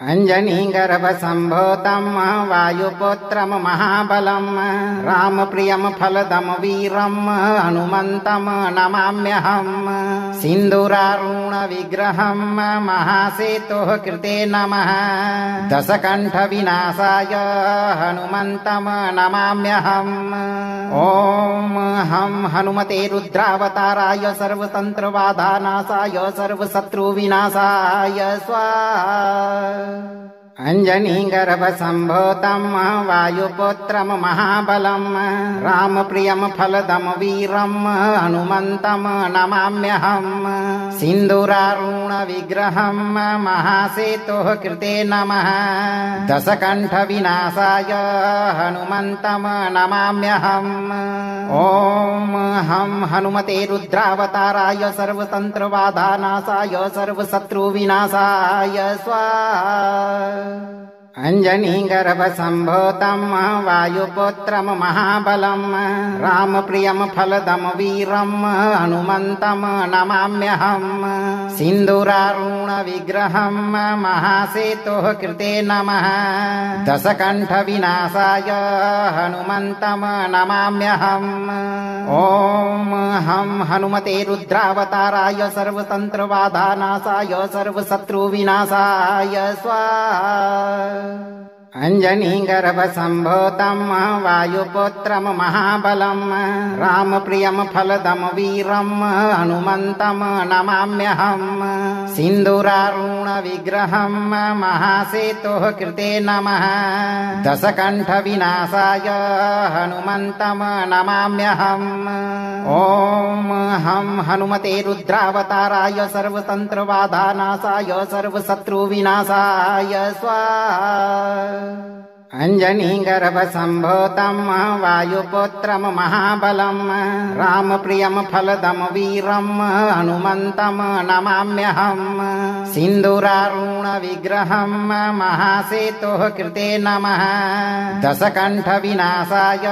B: अञ्जनीगर्भसम्भूतं वायुपुत्रं महाबलं रामप्रियं फलदं वीरं हनुमन्तं नमाम्यहम् सिन्दूरारुणविग्रहं महासेतुः कृते नमः दशकण्ठविनाशाय हनुमन्तं नमाम्यहम् ॐ हं हनुमते रुद्रावताराय सर्वतन्त्रबाधानाशाय सर्वशत्रुविनाशाय स्वाहा। अंजनीगर्भसम्भूतं वायुपुत्रं महाबलं रामप्रियं फलदं वीरं हनुमन्तं नमाम्यहम्। सिन्दूरारुणविग्रहं महासेतुः कृते नमः। दशकण्ठविनाशाय हनुमन्तं नमाम्यहम्। ॐ हं हनुमते रुद्रावताराय सर्वतन्त्रबाधानाशाय सर्वशत्रुविनाशाय स्वाहा। अंजनीगर्भसम्भूतं वायुपुत्रं महाबलं रामप्रियं फलदं वीरं हनुमन्तं नमाम्यहम्। सिन्दूरारुणविग्रहं महासेतुः कृते नमः। दशकण्ठविनाशाय हनुमन्तं नमाम्यहम्। ॐ हं हनुमते रुद्रावताराय सर्वतन्त्रबाधानाशाय सर्वशत्रुविनाशाय स्वाहा। अंजनीगर्भसम्भूतं वायुपुत्रं महाबलं रामप्रियं फलदं वीरं हनुमन्तं नमाम्यहम्। सिन्दूरारुणविग्रहं महासेतुः कृते नमः। दशकण्ठविनाशाय हनुमन्तं नमाम्यहम्। ॐ हं हनुमते रुद्रावताराय सर्वतन्त्रबाधानाशाय सर्वशत्रुविनाशाय स्वाहा। अंजनीगर्भसम्भूतं वायुपुत्रं महाबलं रामप्रियं फलदं वीरं हनुमन्तं नमाम्यहम्। सिन्दूरारुणविग्रहं महासेतुः कृते नमः। दशकण्ठविनाशाय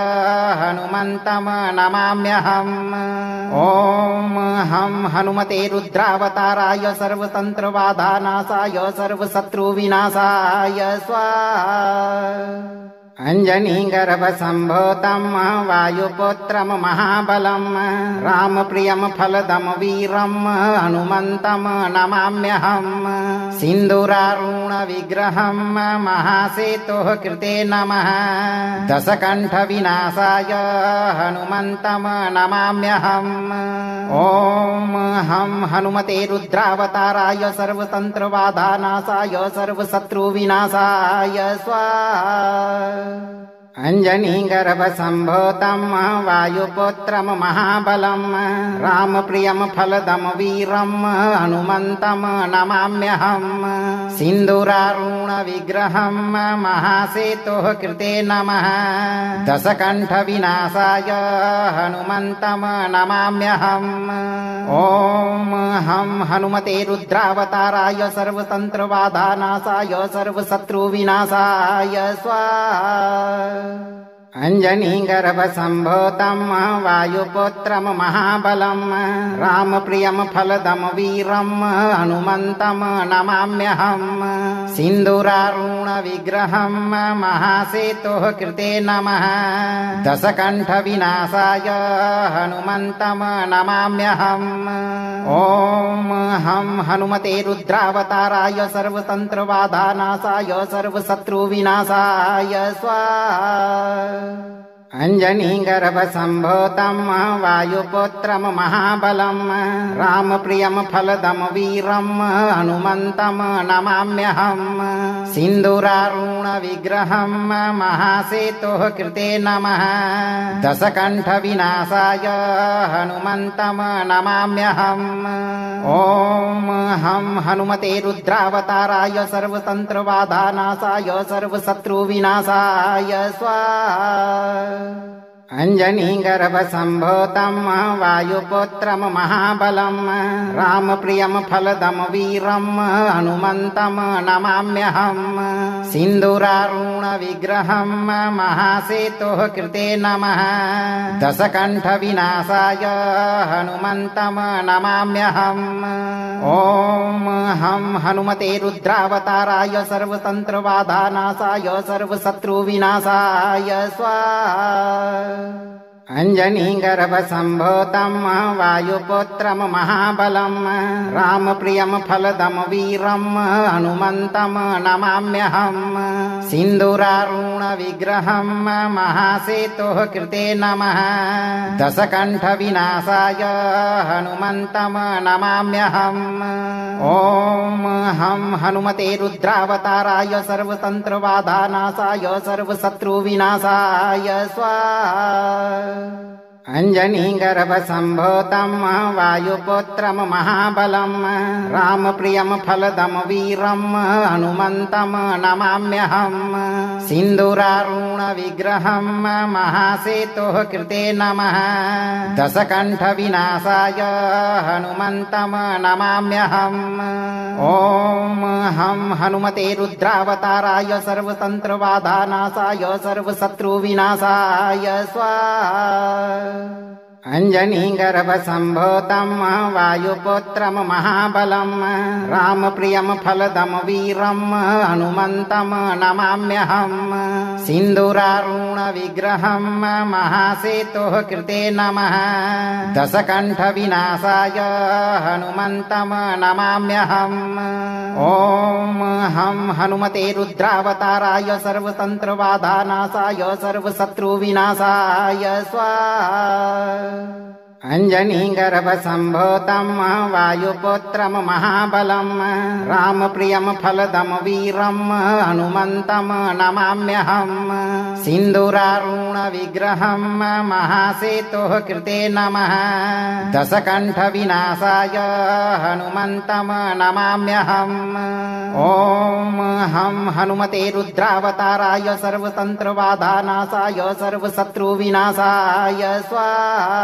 B: हनुमन्तं नमाम्यहम्। ॐ हं हनुमते रुद्रावताराय सर्वतन्त्रबाधानाशाय सर्वशत्रुविनाशाय स्वाहा। अंजनीगर्भसम्भूतं वायुपुत्रं महाबलं रामप्रियं फलदं वीरं हनुमन्तं नमाम्यहम्। सिन्दूरारुणविग्रहं महासेतुः कृते नमः। दशकण्ठविनाशाय हनुमन्तं नमाम्यहम्। ॐ हं हनुमते रुद्रावताराय सर्वतन्त्रबाधानाशाय सर्वशत्रुविनाशाय स्वाहा। अंजनीगर्भसम्भूतं वायुपुत्रं महाबलं रामप्रियं फलदं वीरं हनुमन्तं नमाम्यहम्। सिन्दूरारुणविग्रहं महासेतुः कृते नमः। दशकण्ठविनाशाय हनुमन्तं नमाम्यहम्। ॐ हं हनुमते रुद्रावताराय सर्वतन्त्रबाधानाशाय सर्वशत्रुविनाशाय स्वाहा। अंजनीगर्भसम्भूतं वायुपुत्रं महाबलं रामप्रियं फलदं वीरं हनुमन्तं नमाम्यहम्। सिन्दूरारुणविग्रहं महासेतुः कृते नमः। दशकण्ठविनाशाय हनुमन्तं नमाम्यहम्। ॐ हं हनुमते रुद्रावताराय सर्वतन्त्रबाधानाशाय सर्वशत्रुविनाशाय स्वाहा। अंजनीगर्भसम्भूतं वायुपुत्रं महाबलं रामप्रियं फलदं वीरं हनुमन्तं नमाम्यहम्। सिन्दूरारुणविग्रहं महासेतुः कृते नमः। दशकण्ठविनाशाय हनुमन्तं नमाम्यहम्। ॐ हं हनुमते रुद्रावताराय सर्वतन्त्रबाधानाशाय सर्वशत्रुविनाशाय स्वाहा। अंजनीगर्भसम्भूतं वायुपुत्रं महाबलं रामप्रियं फलदं वीरं हनुमन्तं नमाम्यहम्। सिन्दूरारुणविग्रहं महासेतुः कृते नमः। दशकण्ठविनाशाय हनुमन्तं नमाम्यहम्। ॐ हं हनुमते रुद्रावताराय सर्वतन्त्रबाधानाशाय सर्वशत्रुविनाशाय स्वाहा। अञ्जनीगर्भसम्भूतम् वायुपुत्रम् महाबलम् रामप्रियम् फलदम् वीरम् हनुमन्तम् नमाम्यहम् सिन्दूरारुणविग्रहम् महासेतुः कृते नमः दशकण्ठविनाशाय हनुमन्तम् नमाम्यहम् ॐ हं हनुमते रुद्रावताराय सर्वतन्त्रबाधानाशाय सर्वशत्रुविनाशाय स्वाहा अञ्जनीगर्भसम्भूतम् वायुपुत्रम् महाबलम् रामप्रियम् फलदम् वीरम् हनुमन्तम् नमाम्यहम् सिन्दूरारुणविग्रहम् महासेतुः कृते नमः दशकण्ठविनाशाय हनुमन्तम् नमाम्यहम् ॐ हं हनुमते रुद्रावताराय सर्वतन्त्रबाधानाशाय सर्वशत्रुविनाशाय स्वाहा अञ्जनीगर्भसम्भूतम् वायुपुत्रम् महाबलम् रामप्रियम् फलदम् वीरम् हनुमन्तम् नमाम्यहम् सिन्दूरारुणविग्रहम् महासेतुः कृते नमः दशकण्ठविनाशाय हनुमन्तम् नमाम्यहम् ॐ हं हनुमते रुद्रावताराय सर्वतन्त्रबाधानाशाय सर्वशत्रुविनाशाय स्वाहा अञ्जनीगर्भसम्भूतम् वायुपुत्रम् महाबलम् रामप्रियम् फलदम् वीरम् हनुमन्तम् नमाम्यहम् सिन्दूरारुणविग्रहम् महासेतुः कृते नमः दशकण्ठविनाशाय हनुमन्तम् नमाम्यहम् ॐ हं हनुमते रुद्रावताराय सर्वतन्त्रबाधानाशाय सर्वशत्रुविनाशाय स्वाहा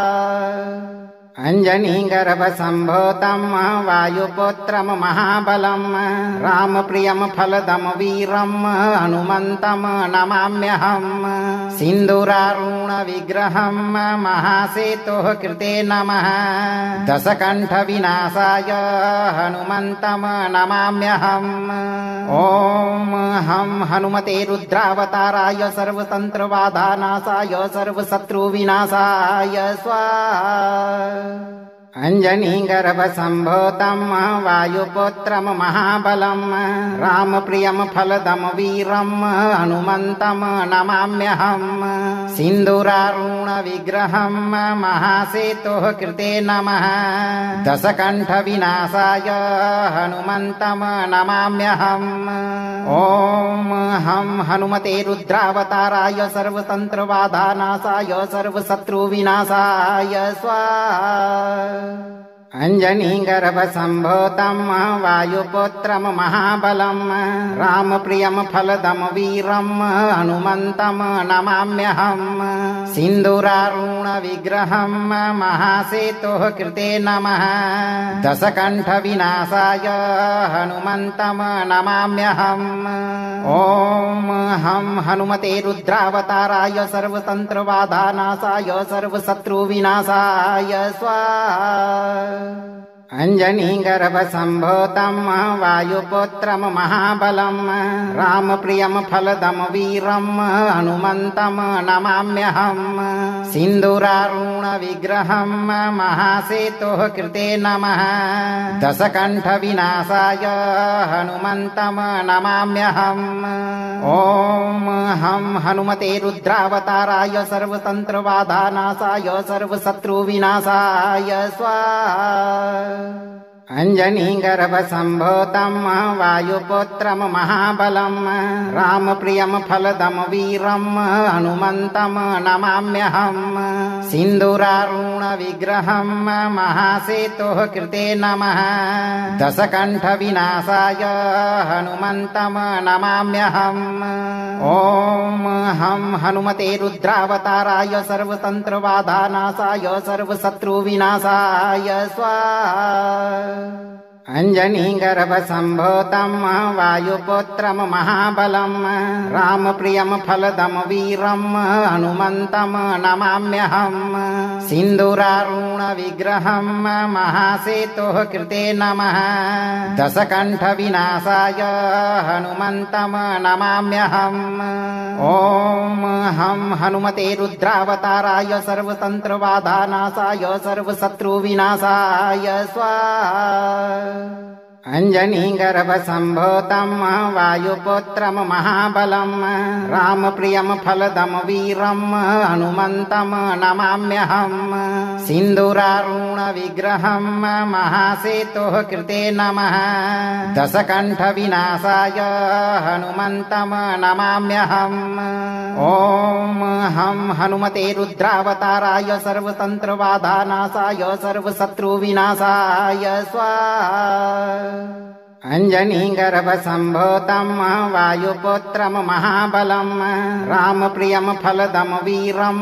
B: अञ्जनीगर्भसम्भूतम् वायुपुत्रम् महाबलम् रामप्रियम् फलदम् वीरम् हनुमन्तम् नमाम्यहम् सिन्दूरारुणविग्रहम् महासेतुः कृते नमः दशकण्ठविनाशाय हनुमन्तम् नमाम्यहम् ॐ हं हनुमते रुद्रावताराय सर्वतन्त्रबाधानाशाय सर्वशत्रुविनाशाय स्वाहा अञ्जनीगर्भसम्भूतम् वायुपुत्रम् महाबलम् रामप्रियम् फलदम् वीरम् हनुमन्तम् नमाम्यहम् सिन्दूरारुणविग्रहम् महासेतुः कृते नमः दशकण्ठविनाशाय हनुमन्तम् नमाम्यहम् ॐ हं हनुमते रुद्रावताराय सर्वतन्त्रबाधानाशाय सर्वशत्रुविनाशाय स्वाहा अञ्जनीगर्भसम्भूतम् वायुपुत्रम् महाबलम् रामप्रियम् फलदम् वीरम् हनुमन्तम् नमाम्यहम् सिन्दूरारुणविग्रहम् महासेतुः कृते नमः दशकण्ठविनाशाय हनुमन्तम् नमाम्यहम् ॐ हं हनुमते रुद्रावताराय सर्वतन्त्रबाधानाशाय सर्वशत्रुविनाशाय स्वाहा अञ्जनीगर्भसम्भूतम् वायुपुत्रम् महाबलम् रामप्रियम् फलदम् वीरम् हनुमन्तम् नमाम्यहम् सिन्दूरारुणविग्रहम् महासेतुः कृते नमः दशकण्ठविनाशाय हनुमन्तम् नमाम्यहम् ॐ हं हनुमते रुद्रावताराय सर्वतन्त्रबाधानाशाय सर्वशत्रुविनाशाय स्वाहा अञ्जनीगर्भसम्भूतम् वायुपुत्रम् महाबलम् रामप्रियम् फलदम् वीरम् हनुमन्तम् नमाम्यहम् सिन्दूरारुणविग्रहम् महासेतुः कृते नमः दशकण्ठविनाशाय हनुमन्तम् नमाम्यहम् ॐ हं हनुमते रुद्रावताराय सर्वतन्त्रबाधानाशाय सर्वशत्रुविनाशाय स्वाहा अञ्जनीगर्भसम्भूतं वायुपुत्रं महाबलं रामप्रियं फलदं वीरं हनुमन्तं नमाम्यहम् सिन्दूरारुणविग्रहं महासेतुः कृते नमः दशकण्ठविनाशाय हनुमन्तं नमाम्यहम् ॐ हं हनुमते रुद्रावताराय सर्वतन्त्रबाधानाशाय सर्वशत्रुविनाशाय स्वाहा अञ्जनीगर्भसम्भूतं वायुपुत्रं महाबलं रामप्रियं फलदं वीरं हनुमन्तं नमाम्यहम् सिन्दूरारुणविग्रहं महासेतुः कृते नमः दशकण्ठविनाशाय हनुमन्तं नमाम्यहम् ॐ हं हनुमते रुद्रावताराय सर्वतन्त्रबाधानाशाय सर्वशत्रुविनाशाय स्वाहा अञ्जनीगर्भसम्भूतं वायुपुत्रं महाबलं रामप्रियं फलदं वीरं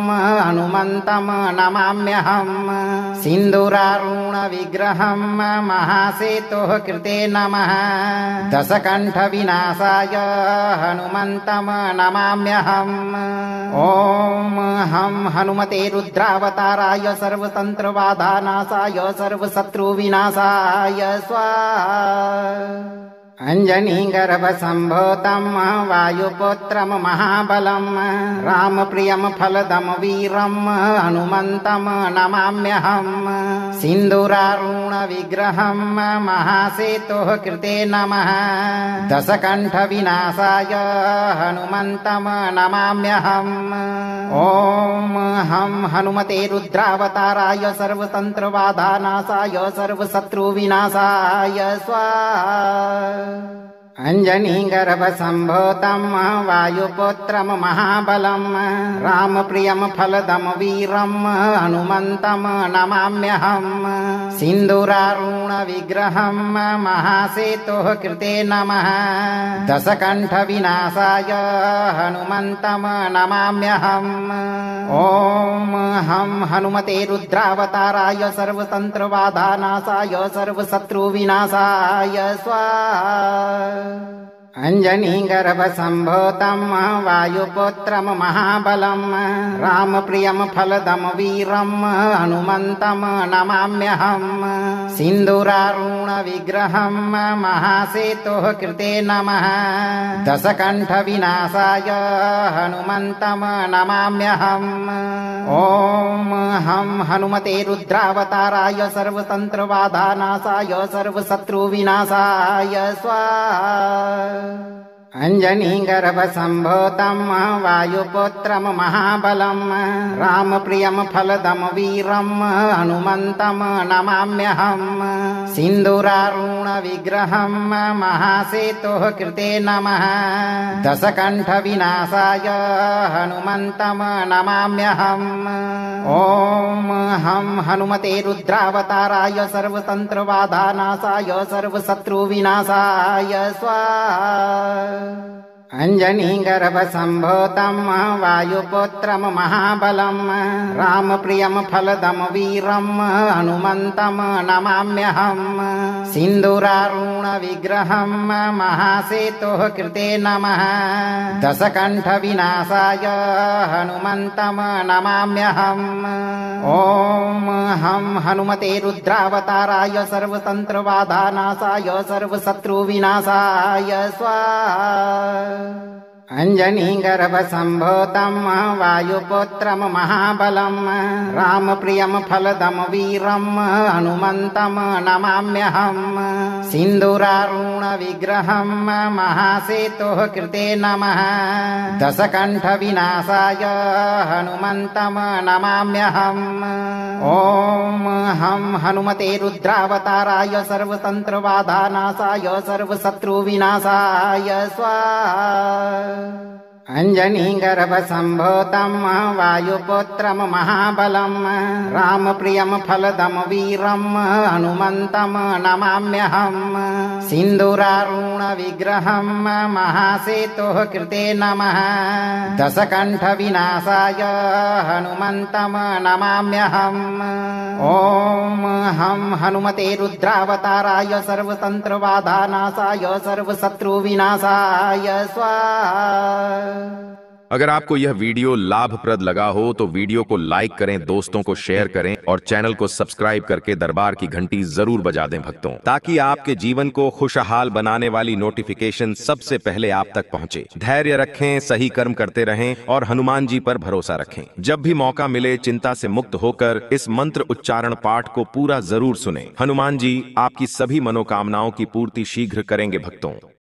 B: हनुमन्तं नमाम्यहम् सिन्दूरारुणविग्रहं महासेतुः कृते नमः दशकण्ठविनाशाय हनुमन्तं नमाम्यहम् ॐ हं हनुमते रुद्रावताराय सर्वतन्त्रबाधानाशाय सर्वशत्रुविनाशाय स्वाहा अञ्जनीगर्भसम्भूतं वायुपुत्रं महाबलं रामप्रियं फलदं वीरं हनुमन्तं नमाम्यहम् सिन्दूरारुणविग्रहं महासेतुः कृते नमः दशकण्ठविनाशाय हनुमन्तं नमाम्यहम् ॐ हं हनुमते रुद्रावताराय सर्वतन्त्रबाधानाशाय सर्वशत्रुविनाशाय स्वाहा अञ्जनीगर्भसम्भूतं वायुपुत्रं महाबलं रामप्रियं फलदं वीरं हनुमन्तं नमाम्यहम् सिन्दूरारुणविग्रहं महासेतुः कृते नमः दशकण्ठविनाशाय हनुमन्तं नमाम्यहम् ॐ हं हनुमते रुद्रावताराय सर्वतन्त्रबाधानाशाय सर्वशत्रुविनाशाय स्वाहा अञ्जनीगर्भसम्भूतं वायुपुत्रं महाबलं रामप्रियं फलदं वीरं हनुमन्तं नमाम्यहम् सिन्दूरारुणविग्रहं महासेतुः कृते नमः दशकण्ठविनाशाय हनुमन्तं नमाम्यहम् ॐ हं हनुमते रुद्रावताराय सर्वतन्त्रबाधानाशाय सर्वशत्रुविनाशाय स्वाहा अञ्जनीगर्भसम्भूतं वायुपुत्रं महाबलं रामप्रियं फलदं वीरं हनुमन्तं नमाम्यहम् सिन्दूरारुणविग्रहं महासेतुः कृते नमः दशकण्ठविनाशाय हनुमन्तं नमाम्यहम् ॐ हं हनुमते रुद्रावताराय सर्वतन्त्रबाधानाशाय सर्वशत्रुविनाशाय स्वाहा अञ्जनीगर्भसम्भूतं वायुपुत्रं महाबलं रामप्रियं फलदं वीरं हनुमन्तं नमाम्यहम् सिन्दूरारुणविग्रहं महासेतुः कृते नमः दशकण्ठविनाशाय हनुमन्तं नमाम्यहम् ॐ हं हनुमते रुद्रावताराय सर्वतन्त्रबाधानाशाय सर्वशत्रुविनाशाय स्वाहा अञ्जनीगर्भसम्भूतं वायुपुत्रं महाबलं रामप्रियं फलदं वीरं हनुमन्तं नमाम्यहम् सिन्दूरारुणविग्रहं महासेतुः कृते नमः दशकण्ठविनाशाय हनुमन्तं नमाम्यहम् ॐ हं हनुमते रुद्रावताराय सर्वतन्त्रबाधानाशाय सर्वशत्रुविनाशाय स्वाहा अञ्जनीगर्भसम्भूतं वायुपुत्रं महाबलं रामप्रियं फलदं वीरं हनुमन्तं नमाम्यहम् सिन्दूरारुणविग्रहं महासेतुः कृते नमः दशकण्ठविनाशाय हनुमन्तं नमाम्यहम् ॐ हं हनुमते रुद्रावताराय सर्वतन्त्रबाधानाशाय सर्वशत्रुविनाशाय स्वाहा।
A: अगर आपको यह वीडियो लाभप्रद लगा हो तो वीडियो को लाइक करें, दोस्तों को शेयर करें और चैनल को सब्सक्राइब करके दरबार की घंटी जरूर बजा दें भक्तों, ताकि आपके जीवन को खुशहाल बनाने वाली नोटिफिकेशन सबसे पहले आप तक पहुंचे। धैर्य रखें, सही कर्म करते रहें और हनुमान जी पर भरोसा रखें। जब भी मौका मिले चिंता से मुक्त होकर इस मंत्र उच्चारण पाठ को पूरा जरूर सुनें। हनुमान जी आपकी सभी मनोकामनाओं की पूर्ति शीघ्र करेंगे भक्तों।